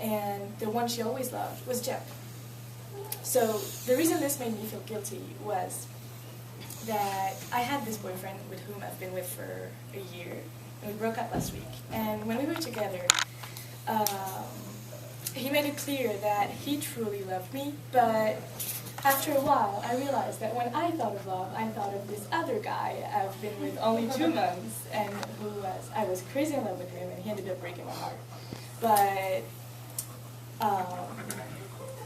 And the one she always loved was Jeff. So the reason this made me feel guilty was that I had this boyfriend with whom I've been with for a year, and we broke up last week. And when we were together, he made it clear that he truly loved me, but after a while, I realized that when I thought of love, I thought of this other guy I've been with only 2 months, and I was crazy in love with him, and he ended up breaking my heart. But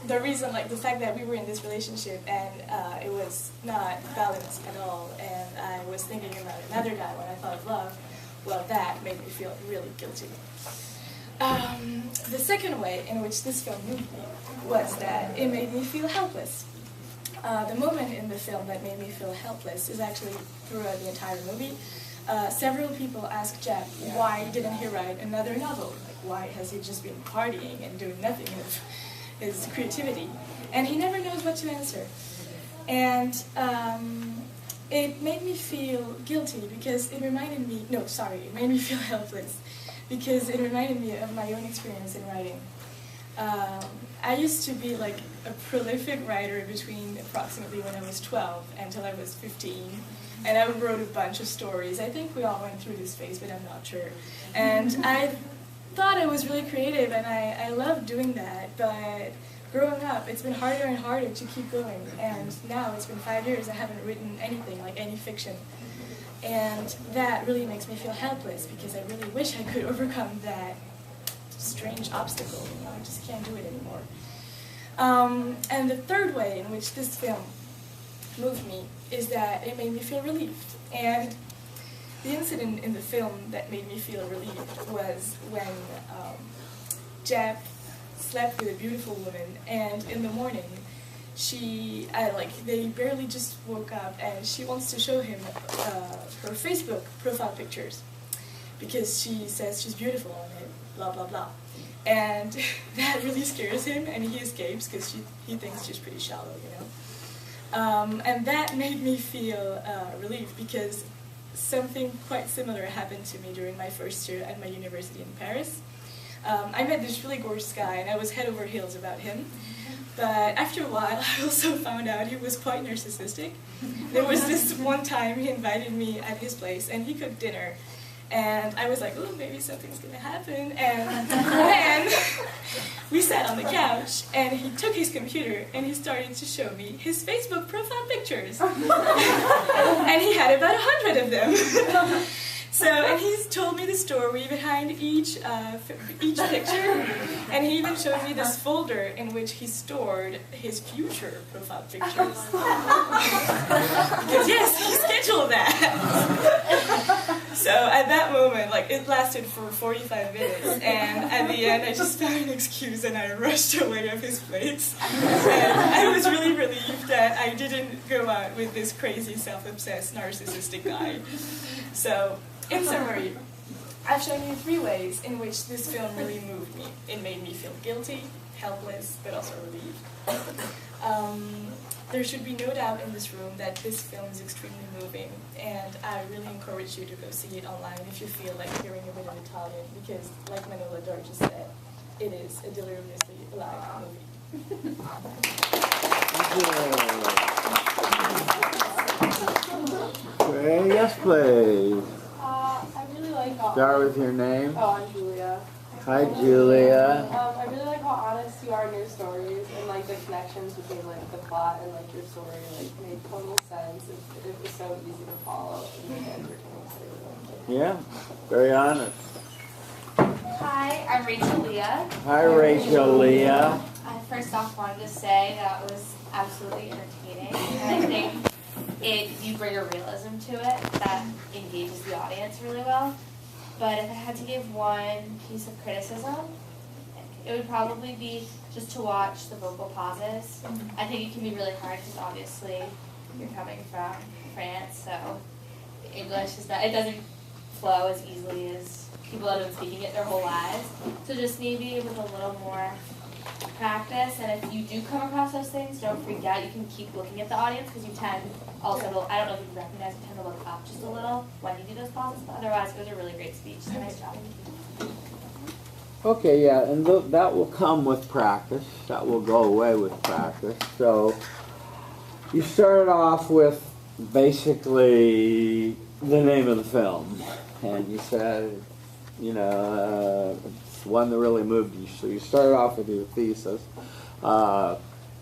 the reason, the fact that we were in this relationship and it was not balanced at all, and I was thinking about another guy when I thought of love, well, that made me feel really guilty. The second way in which this film moved me was that it made me feel helpless. The moment in the film that made me feel helpless is actually throughout the entire movie. Several people asked Jeff why didn't he write another novel? Why has he just been partying and doing nothing of his creativity? And he never knows what to answer. And it made me feel guilty because it reminded me, it made me feel helpless because it reminded me of my own experience in writing. I used to be a prolific writer between approximately when I was 12 until I was 15. And I wrote a bunch of stories. I think we all went through this phase, but I'm not sure. And I thought I was really creative, and I loved doing that. But growing up, it's been harder and harder to keep going. And now it's been 5 years, I haven't written anything, any fiction. And that really makes me feel helpless because I really wish I could overcome that strange obstacle. You know, I just can't do it anymore. And the third way in which this film moved me is that it made me feel relieved. And the incident in the film that made me feel relieved was when Jeff slept with a beautiful woman, and in the morning, they barely just woke up, and she wants to show him her Facebook profile pictures because she says she's beautiful on it, blah blah blah. And that really scares him, and he escapes because he thinks she's pretty shallow, you know. And that made me feel relieved because something quite similar happened to me during my first year at my university in Paris. I met this really gorgeous guy, and I was head over heels about him. But after a while, I also found out he was quite narcissistic. There was this one time he invited me at his place, and he cooked dinner. And I was like, oh, maybe something's going to happen. And then we sat on the couch, and he took his computer, and he started to show me his Facebook profile pictures. And he had about 100 of them. So, and he's told me the story behind each picture, and he even showed me this folder in which he stored his future profile pictures. Because yes, he scheduled that. So at that moment, like, it lasted for 45 minutes, and at the end I just found an excuse and I rushed away of his place. And I was really relieved that I didn't go out with this crazy, self-obsessed, narcissistic guy. So, in summary, I've shown you 3 ways in which this film really moved me. It made me feel guilty, helpless, but also relieved. There should be no doubt in this room that this film is extremely moving, and I really encourage you to go see it online if you feel like hearing a bit of Italian, because, like Manuela Dor just said, it is a deliriously alive movie. Okay, yes, please. I really like how... Start with your name. Oh, I'm Julia. Hi, Julia. I really like how honest you are in your stories, and like the connections between like the plot and like your story like made total sense. It was so easy to follow and like, entertaining. So Yeah, very honest. Hi, I'm Rachel Leah. Hi, Rachel Leah. I first off wanted to say that was absolutely entertaining, and I think you bring a realism to it that engages the audience really well. But if I had to give one piece of criticism, it would probably be just to watch the vocal pauses. I think it can be really hard because obviously you're coming from France, so English is not, it doesn't flow as easily as people that have been speaking it their whole lives. So just maybe with a little more practice, and if you do come across those things, don't freak out. You can keep looking at the audience because you tend also to, I don't know if you recognize, you tend to look up just a little when you do those pauses, but otherwise it was a really great speech, so nice job. Okay, yeah, and that will come with practice. That will go away with practice. So you started off with basically the name of the film, and you said, you know, it's one that really moved you. So you started off with your thesis.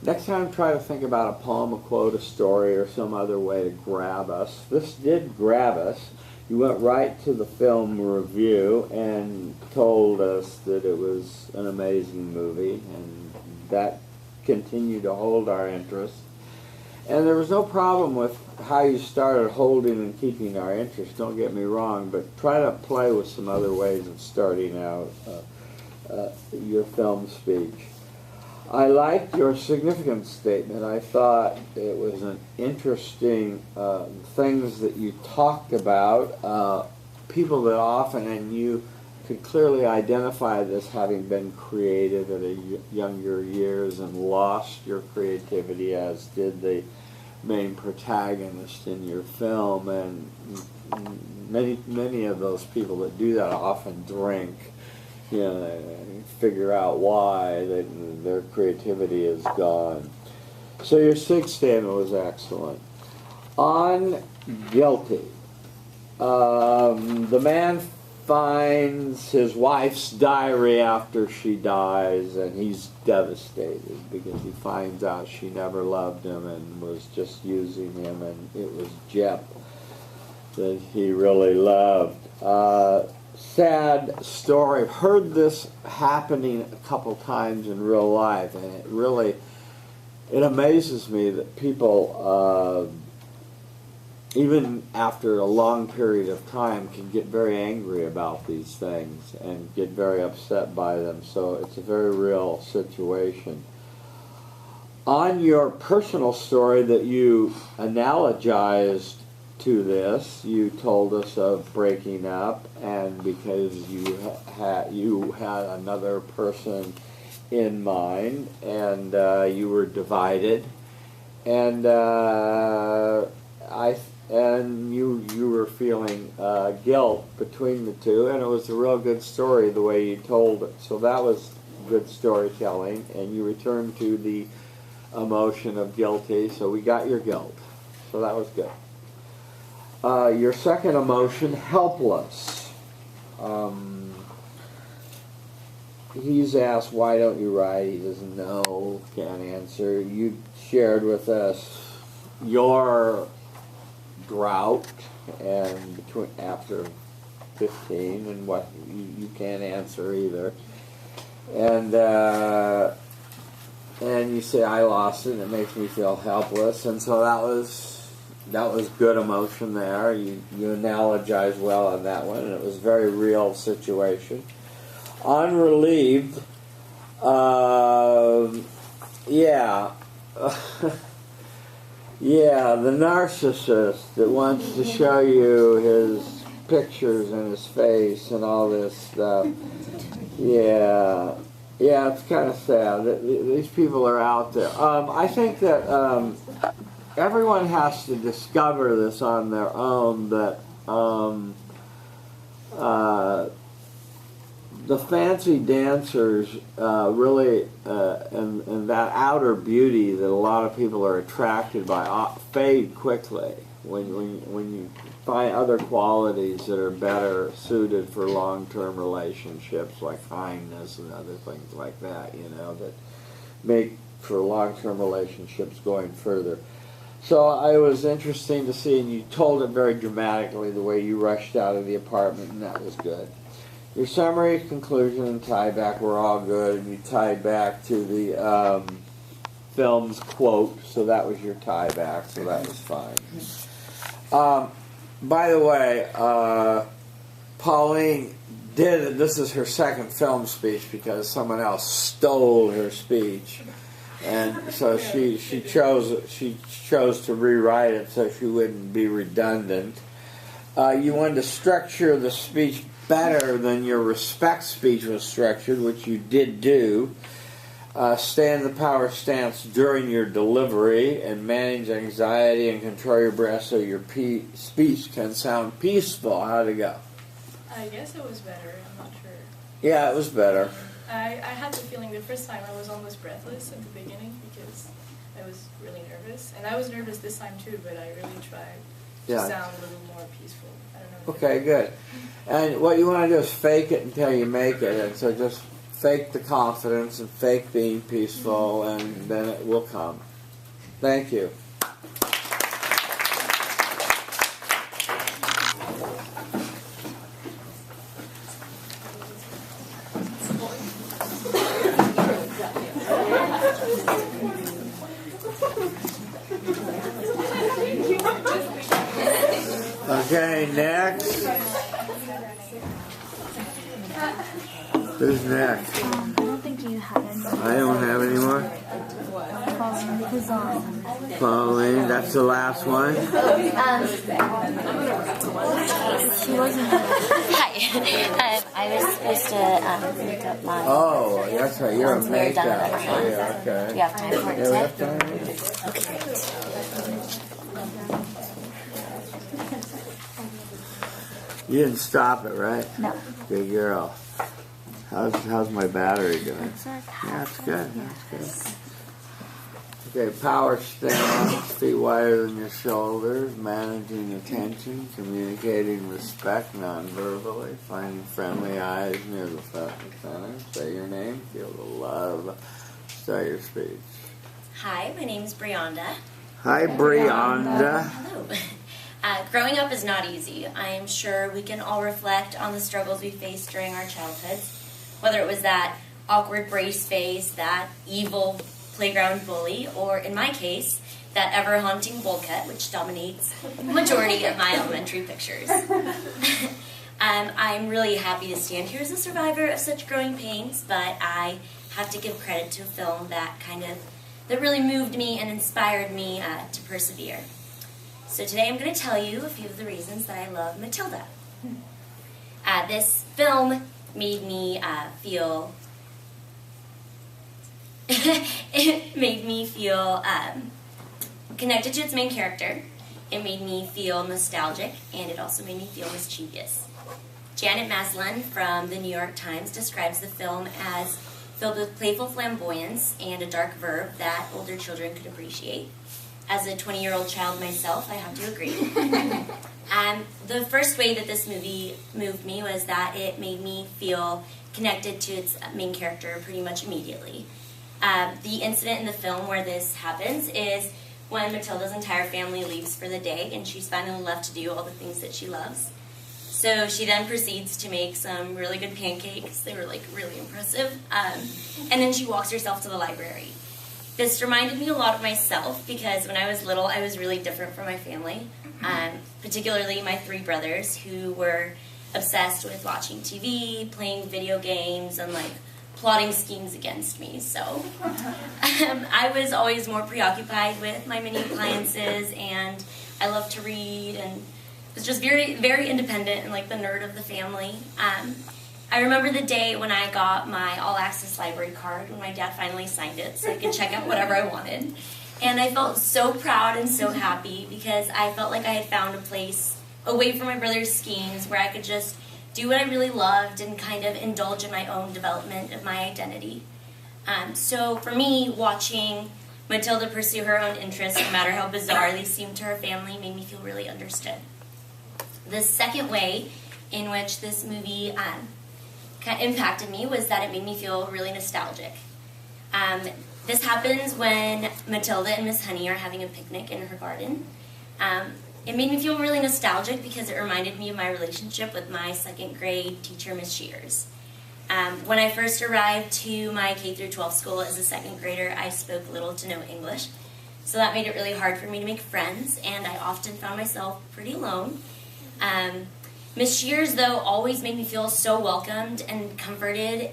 Next time, try to think about a poem, a quote, a story, or some other way to grab us. This did grab us. You went right to the film review and told us that it was an amazing movie, and that continued to hold our interest. And there was no problem with how you started holding and keeping our interest, don't get me wrong, but try to play with some other ways of starting out your film speech. I liked your significance statement. I thought it was an interesting things that you talked about, people that often, and you could clearly identify this having been creative at a younger years and lost your creativity, as did the main protagonist in your film, and many of those people that do that often drink, you know, figure out why their creativity is gone. So your sixth statement was excellent. On guilty, the man finds his wife's diary after she dies, and he's devastated because he finds out she never loved him and was just using him, and it was Jep. that he really loved. Sad story. I've heard this happening a couple times in real life, and it amazes me that people, even after a long period of time, can get very angry about these things and get very upset by them. So it's a very real situation. On your personal story that you analogized to this, you told us of breaking up, and because you had another person in mind, and you were divided, and you were feeling guilt between the two, and it was a real good story the way you told it. So that was good storytelling, and you returned to the emotion of guilty. So we got your guilt. So that was good. Your second emotion, helpless. He's asked, why don't you write? He doesn't know, can't answer. You shared with us your drought and after 15 and what you can't answer either. And you say, I lost it, and it makes me feel helpless. And so that was good emotion there. You analogized well on that one, and it was a very real situation. Unrelieved, yeah, the narcissist that wants to show you his pictures and his face and all this stuff. Yeah, it's kind of sad that these people are out there. I think that everyone has to discover this on their own, that the fancy dancers really, and that outer beauty that a lot of people are attracted by, fade quickly when you find other qualities that are better suited for long-term relationships, like kindness and other things like that, that make for long-term relationships going further. So it was interesting to see, and you told it very dramatically the way you rushed out of the apartment, and that was good. Your summary, conclusion, and tie back were all good, and you tied back to the film's quote, so that was your tie back, so that was fine. By the way, Pauline this is her second film speech because someone else stole her speech. And so she chose to rewrite it so she wouldn't be redundant. You wanted to structure the speech better than your respect speech was structured, which you did do. Stay in the power stance during your delivery and manage anxiety and control your breath so your speech can sound peaceful. How'd it go? I guess it was better. I'm not sure. Yeah, it was better. I had the feeling the first time I was almost breathless at the beginning because I was really nervous. And I was nervous this time too, but I really tried to sound a little more peaceful. I don't know. Okay, good. And what you want to do is fake it until you make it. And so just fake the confidence and fake being peaceful, and then it will come. Thank you. Okay, next. Who's next? I don't think you had any. I don't have any more. Pauline, that's the last one. She wasn't. Hi. I was supposed to make up my. Oh, that's right. You're a makeup. Yeah, okay. Do you have time for it Yeah, we have time. Okay. You didn't stop it, right? No. Good girl. How's my battery doing? It's like Yeah, it's good. That's good. Okay, power stance, feet wider than your shoulders, managing attention, communicating respect non-verbally, finding friendly eyes near the center. Say your name, feel the love. Start your speech. Hi, my name is Brianda. Hi, Brianda. Hello. Growing up is not easy. I am sure we can all reflect on the struggles we faced during our childhoods, whether it was that awkward brace face, that evil playground bully, or in my case, that ever-haunting bowl cut, which dominates the majority of my elementary pictures. I'm really happy to stand here as a survivor of such growing pains, but I have to give credit to a film that really moved me and inspired me to persevere. So today I'm going to tell you a few of the reasons that I love Matilda. This film made me feel connected to its main character. It made me feel nostalgic, and it also made me feel mischievous. Janet Maslin from the New York Times describes the film as filled with playful flamboyance and a dark verve that older children could appreciate. As a 20-year-old child myself, I have to agree. The first way that this movie moved me was that it made me feel connected to its main character pretty much immediately. The incident in the film where this happens is when Matilda's entire family leaves for the day and she's finally left to do all the things that she loves. So she then proceeds to make some really good pancakes. They were really impressive. And then she walks herself to the library. This reminded me a lot of myself because when I was little, I was really different from my family, particularly my three brothers who were obsessed with watching TV, playing video games, and plotting schemes against me. So I was always more preoccupied with my mini appliances, and I loved to read and was just very, very independent and the nerd of the family. I remember the day when I got my all-access library card, when my dad finally signed it so I could check out whatever I wanted. And I felt so proud and so happy because I felt like I had found a place away from my brother's schemes where I could just do what I really loved and kind of indulge in my own development of my identity. So for me, watching Matilda pursue her own interests, no matter how bizarre they seemed to her family, made me feel really understood. The second way in which this movie impacted me was that it made me feel really nostalgic. This happens when Matilda and Miss Honey are having a picnic in her garden. It made me feel really nostalgic because it reminded me of my relationship with my second grade teacher, Miss Shears. When I first arrived to my K-12 school as a second grader, I spoke little to no English, so that made it really hard for me to make friends, and I often found myself pretty alone. Miss Shears, though, always made me feel so welcomed and comforted.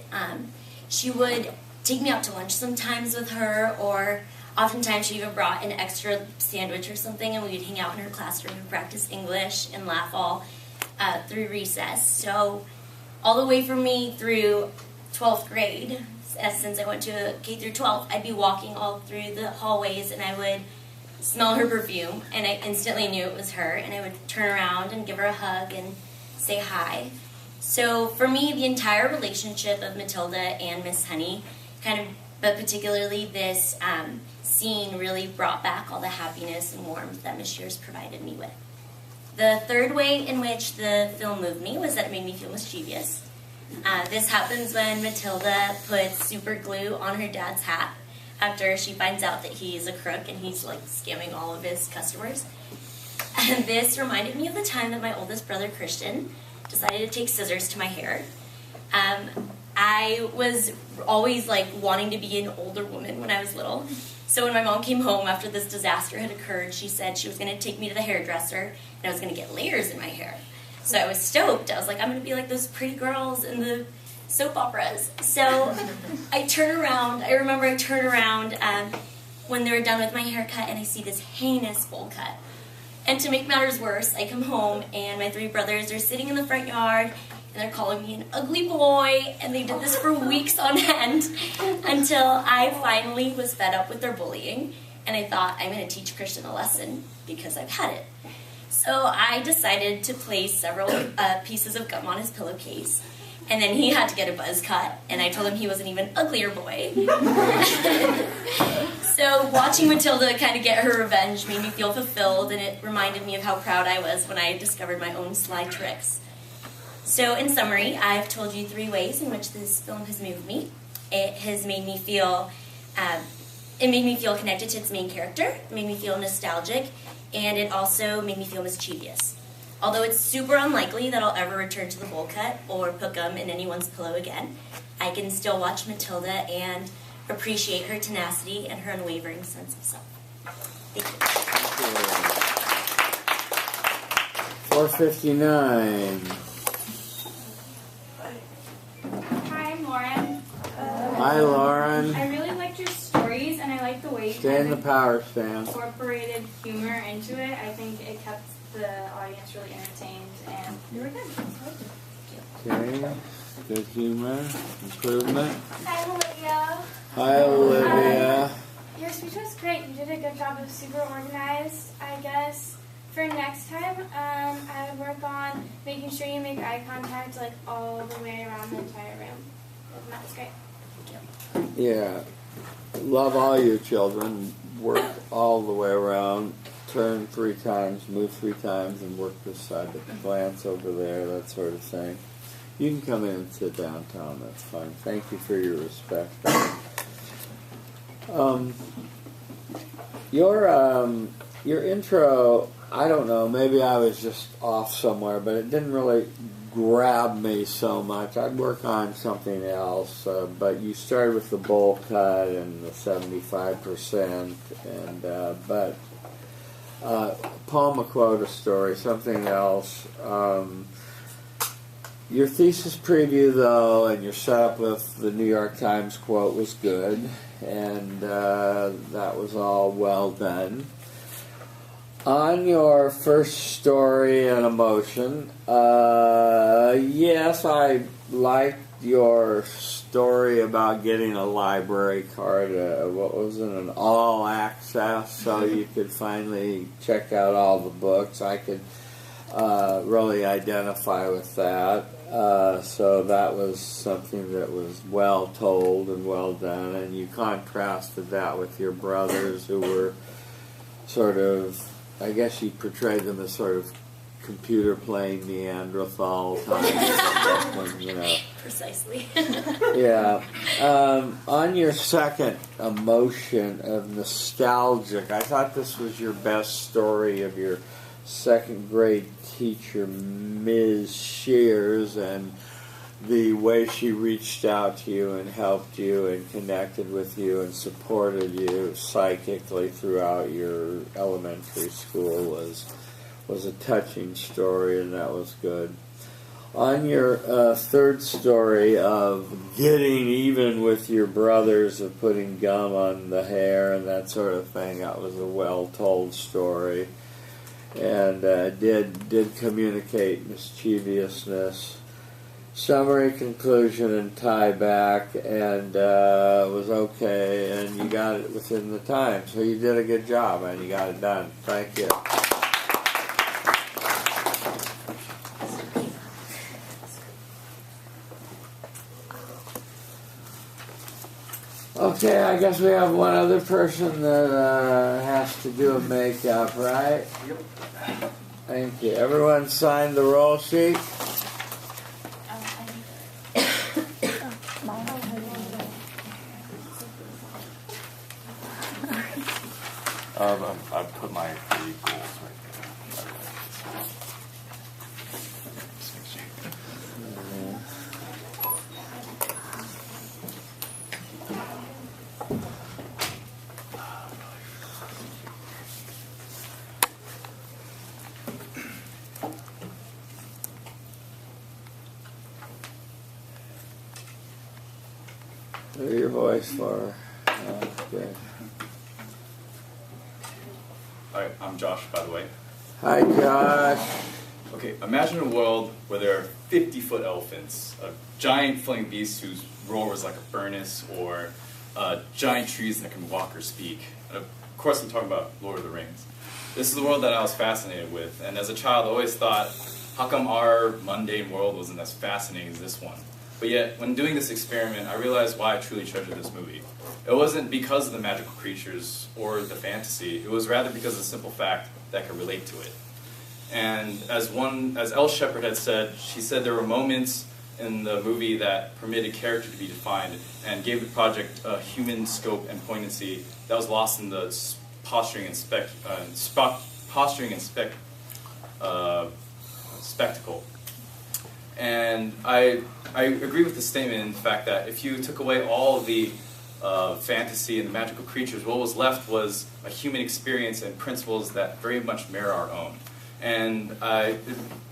She would take me out to lunch sometimes with her, or oftentimes she even brought an extra sandwich or something, and we would hang out in her classroom and practice English and laugh all through recess. So all the way from me through 12th grade, since I went to K-12, I'd be walking all through the hallways, and I would smell her perfume, and I instantly knew it was her, and I would turn around and give her a hug and say hi. So for me, the entire relationship of Matilda and Miss Honey, but particularly this scene, really brought back all the happiness and warmth that Miss Shears provided me with. The third way in which the film moved me was that it made me feel mischievous. This happens when Matilda puts super glue on her dad's hat after she finds out that he's a crook and he's scamming all of his customers. And this reminded me of the time that my oldest brother, Christian, decided to take scissors to my hair. I was always wanting to be an older woman when I was little. So when my mom came home after this disaster had occurred, she said she was going to take me to the hairdresser and I was going to get layers in my hair. So I was stoked. I was like, I'm going to be like those pretty girls in the soap operas. So I remember I turn around when they were done with my haircut, and I see this heinous bowl cut. And to make matters worse, I come home and my three brothers are sitting in the front yard and they're calling me an ugly boy, and they did this for weeks on end until I finally was fed up with their bullying, and I thought, I'm going to teach Christian a lesson because I've had it. So I decided to place several pieces of gum on his pillowcase, and then he had to get a buzz cut, and I told him he was an even uglier boy. So watching Matilda kind of get her revenge made me feel fulfilled, and it reminded me of how proud I was when I discovered my own sly tricks. So in summary, I've told you 3 ways in which this film has moved me. It has made me feel It made me feel connected to its main character, it made me feel nostalgic, and it also made me feel mischievous. Although it's super unlikely that I'll ever return to the bowl cut or put gum in anyone's pillow again, I can still watch Matilda and appreciate her tenacity and her unwavering sense of self. Thank you. 459. Hi, I'm Lauren. Hi, Lauren. I really liked your stories, and I like the way you Stay in the power stand. incorporated humor into it. I think it kept the audience really entertained, and you were good. Okay. Good humor. Improvement. Hi, Olivia. Hi, Olivia. Your speech was great. You did a good job of super organized, I guess. For next time, I would work on making sure you make eye contact like all the way around the entire room. And that was great. Yeah. Love all you children. Work all the way around. Turn 3 times, move 3 times, and work this side. Glance over there, that sort of thing. You can come in and sit downtown. That's fine. Thank you for your respect. Your intro, I don't know, maybe I was just off somewhere, but it didn't really grab me so much. I'd work on something else, but you started with the bowl cut and the 75%, but poem, a quote, a story, something else. Your thesis preview, though, and your setup with the New York Times quote was good, and that was all well done. On your first story and emotion, yes, I liked your story about getting a library card, what was it, an all access, so you could finally check out all the books. I could really identify with that. So that was something that was well told and well done, and you contrasted that with your brothers who were sort of, I guess you portrayed them as sort of computer playing Neanderthal types, you know. Precisely. Yeah. On your second emotion of nostalgic, I thought this was your best story of your second grade teacher, Ms. Shears, and the way she reached out to you and helped you and connected with you and supported you psychically throughout your elementary school was a touching story, and that was good. On your third story of getting even with your brothers, of putting gum on the hair and that sort of thing, that was a well-told story, and did communicate mischievousness. Summary, conclusion, and tie back, and was okay, and you got it within the time. So you did a good job, and you got it done. Thank you. Okay, I guess we have one other person that has to do a makeup, right? Yep. Thank you. Everyone signed the roll sheet? I put my 3 goals right Hear your voice for good. Alright, I'm Josh, by the way. Hi, Josh. Okay, imagine a world where there are 50-foot elephants, a giant flying beast whose roar is like a furnace, or giant trees that can walk or speak. And of course, I'm talking about Lord of the Rings. This is the world that I was fascinated with, and as a child, I always thought, how come our mundane world wasn't as fascinating as this one? But yet, when doing this experiment, I realized why I truly treasure this movie. It wasn't because of the magical creatures or the fantasy, it was rather because of the simple fact that I could relate to it. And as Elle Shepherd had said, she said there were moments in the movie that permitted character to be defined and gave the project a human scope and poignancy that was lost in the posturing and spectacle. And I agree with the statement in the fact that if you took away all of the fantasy and the magical creatures, what was left was a human experience and principles that very much mirror our own. And it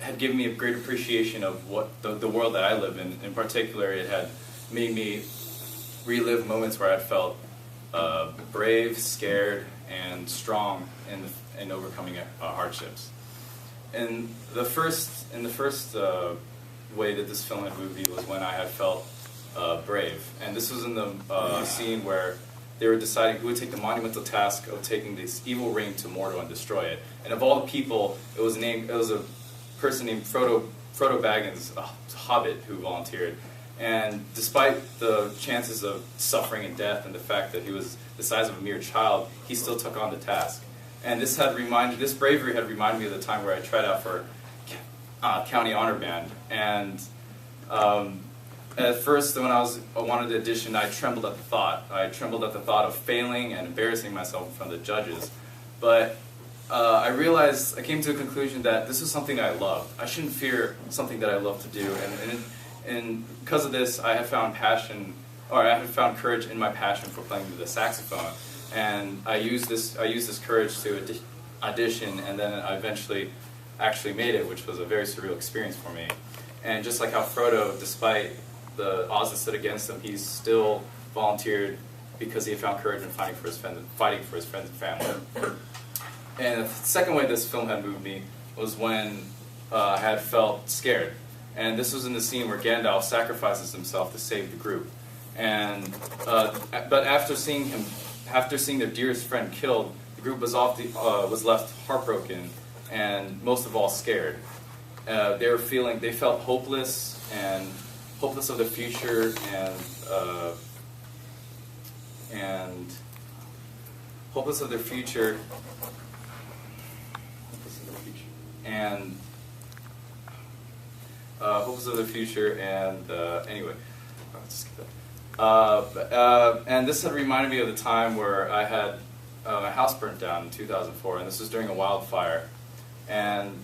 had given me a great appreciation of what the world that I live in. In particular, it had made me relive moments where I felt brave, scared, and strong in overcoming hardships. And the first way that this film had moved me was when I had felt brave. And this was in the scene where they were deciding who would take the monumental task of taking this evil ring to Mordor and destroy it. And of all the people, it was a person named Frodo Baggins, a hobbit, who volunteered. And despite the chances of suffering and death and the fact that he was the size of a mere child, he still took on the task. And this bravery had reminded me of the time where I tried out for county honor band. And at first, when I wanted to audition, I trembled at the thought. I trembled at the thought of failing and embarrassing myself in front of the judges. But I came to a conclusion that this is something I love. I shouldn't fear something that I love to do. And because of this, I had found courage in my passion for playing the saxophone. And I used this courage to audition, and then I eventually actually made it, which was a very surreal experience for me. And just like how Frodo, despite the odds that stood against him, he still volunteered because he had found courage in fighting for his friends and family. And the second way this film had moved me was when I had felt scared. And this was in the scene where Gandalf sacrifices himself to save the group. And but after seeing their dearest friend killed, the group was left heartbroken and most of all scared. They felt hopeless of the future and hopeless of their future and anyway, I'll just skip that. And this had reminded me of the time where I had my house burnt down in 2004, and this was during a wildfire. And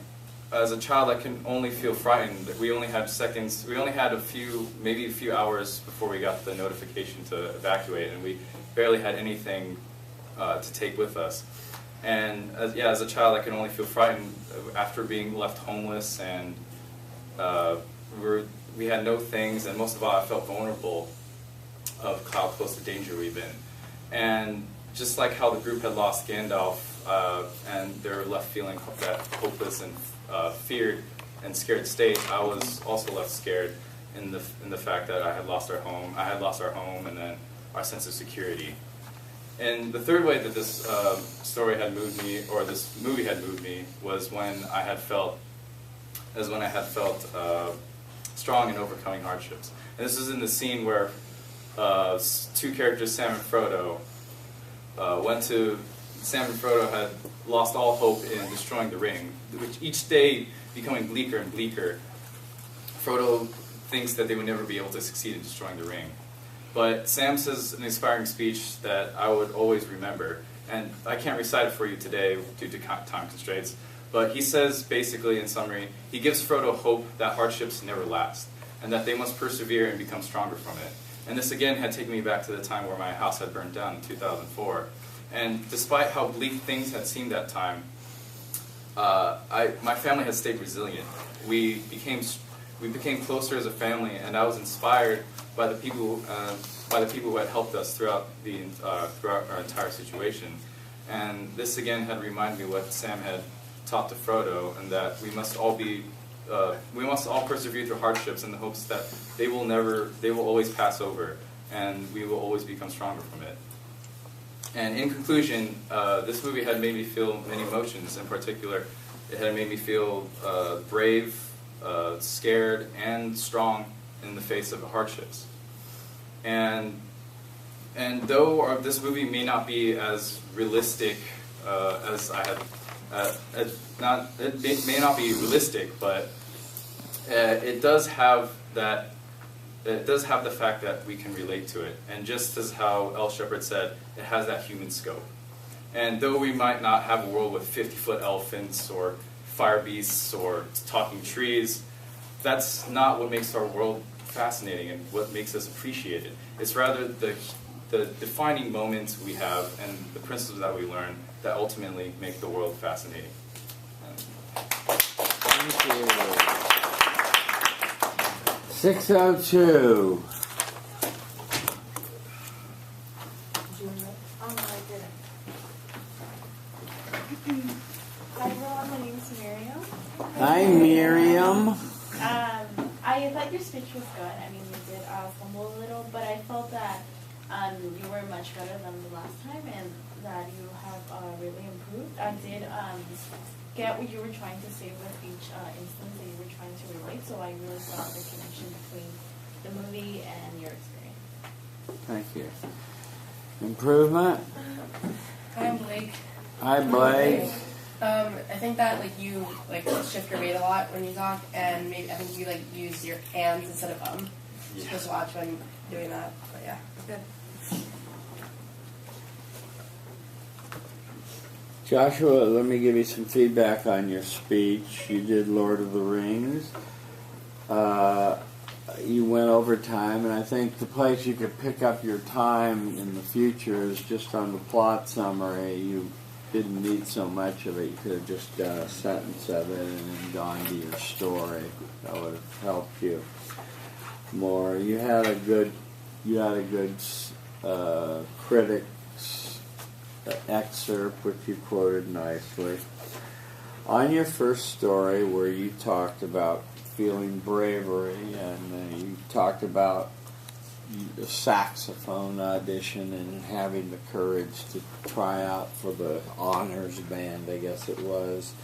as a child, I can only feel frightened. We only had maybe a few hours before we got the notification to evacuate, and we barely had anything to take with us. And as a child, I can only feel frightened after being left homeless, and we had no things, and most of all, I felt vulnerable of how close to danger we've been. And just like how the group had lost Gandalf, and they were left feeling that hopeless and feared and scared state, I was also left scared in the fact that I had lost our home, and then our sense of security. And the third way that this story had moved me, or this movie had moved me, was when I had felt strong in overcoming hardships. And this is in the scene where two characters, Sam and Frodo, Sam and Frodo had lost all hope in destroying the ring, which each day becoming bleaker and bleaker. Frodo thinks that they would never be able to succeed in destroying the ring. But Sam says an inspiring speech that I would always remember, and I can't recite it for you today due to time constraints, but he says, basically in summary, he gives Frodo hope that hardships never last, and that they must persevere and become stronger from it. And this again had taken me back to the time where my house had burned down in 2004. And despite how bleak things had seemed that time, my family had stayed resilient. We became closer as a family, and I was inspired by the people who had helped us throughout our entire situation. And this again had reminded me what Sam had taught to Frodo, and that we must all persevere through hardships in the hopes that they will always pass over, and we will always become stronger from it. And in conclusion, this movie had made me feel many emotions. In particular, it had made me feel brave, scared, and strong in the face of hardships. And though this movie may not be as realistic as I had, it may not be realistic, but it does have that it does have the fact that we can relate to it. And just as how El Shepherd said, it has that human scope. And though we might not have a world with 50-foot elephants or fire beasts or talking trees, that's not what makes our world fascinating and what makes us appreciate it. It's rather the defining moments we have and the principles that we learn that ultimately make the world fascinating. Thank you. 602. Hi everyone, my name is Miriam. Hi, Miriam. I thought your speech was good. I mean, you did fumble a little, but I felt that you were much better than the last time and that you have really improved. I did get what you were trying to say with each instance that you were trying to relate, so I really saw the connection between the movie and your experience. Thank you. Improvement? Hi, I'm Blake. Hi, Blake. I think that you shift your weight a lot when you talk, and maybe I think you use your hands instead of Just watch when doing that. But yeah, it's good. Joshua, let me give you some feedback on your speech. You did Lord of the Rings. You went over time, and I think the place you could pick up your time in the future is just on the plot summary. You didn't need so much of it. You could have just done a sentence of it and then gone to your story. That would have helped you more. You had a good critic's excerpt, which you quoted nicely. On your first story, where you talked about feeling bravery, and you talked about a saxophone audition and having the courage to try out for the honors band, I guess it was.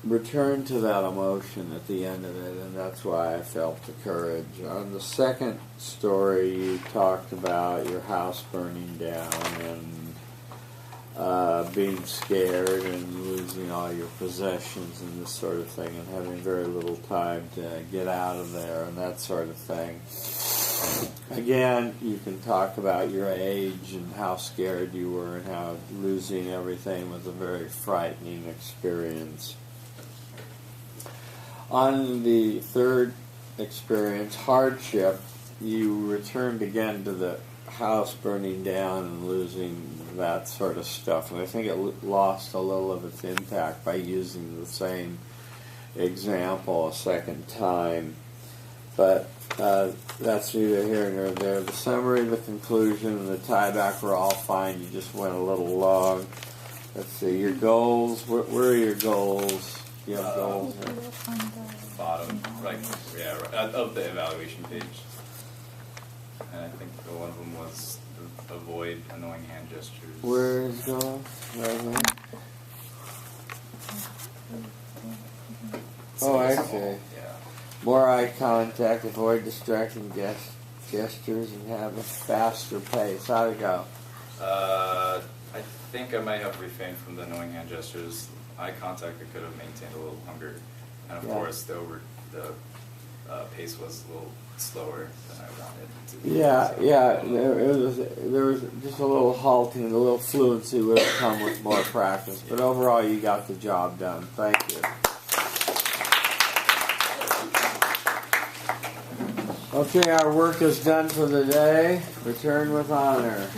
Return to that emotion at the end of it, and that's why I felt the courage. On the second story, you talked about your house burning down and being scared and losing all your possessions and this sort of thing, and having very little time to get out of there and that sort of thing. Again, you can talk about your age and how scared you were and how losing everything was a very frightening experience. On the third experience, hardship, you returned again to the house burning down and losing that sort of stuff. And I think it lost a little of its impact by using the same example a second time. But that's neither here nor there. The summary, the conclusion, and the tie-back were all fine. You just went a little long. Let's see, your goals. Where are your goals? You have goals? Bottom, right of the evaluation page. And I think one of them was avoid annoying hand gestures. Where is goals? Right here. Oh, I see. Yeah. More eye contact, avoid distracting gestures, and have a faster pace. How'd it go? I think I might have refrained from the annoying hand gestures. Eye contact I could have maintained a little longer. And of course, the pace was a little slower than I wanted to be. Yeah. There was just a little halting, a little fluency would have come with more practice. But overall, you got the job done. Thank you. Okay, our work is done for the day. Return with honor.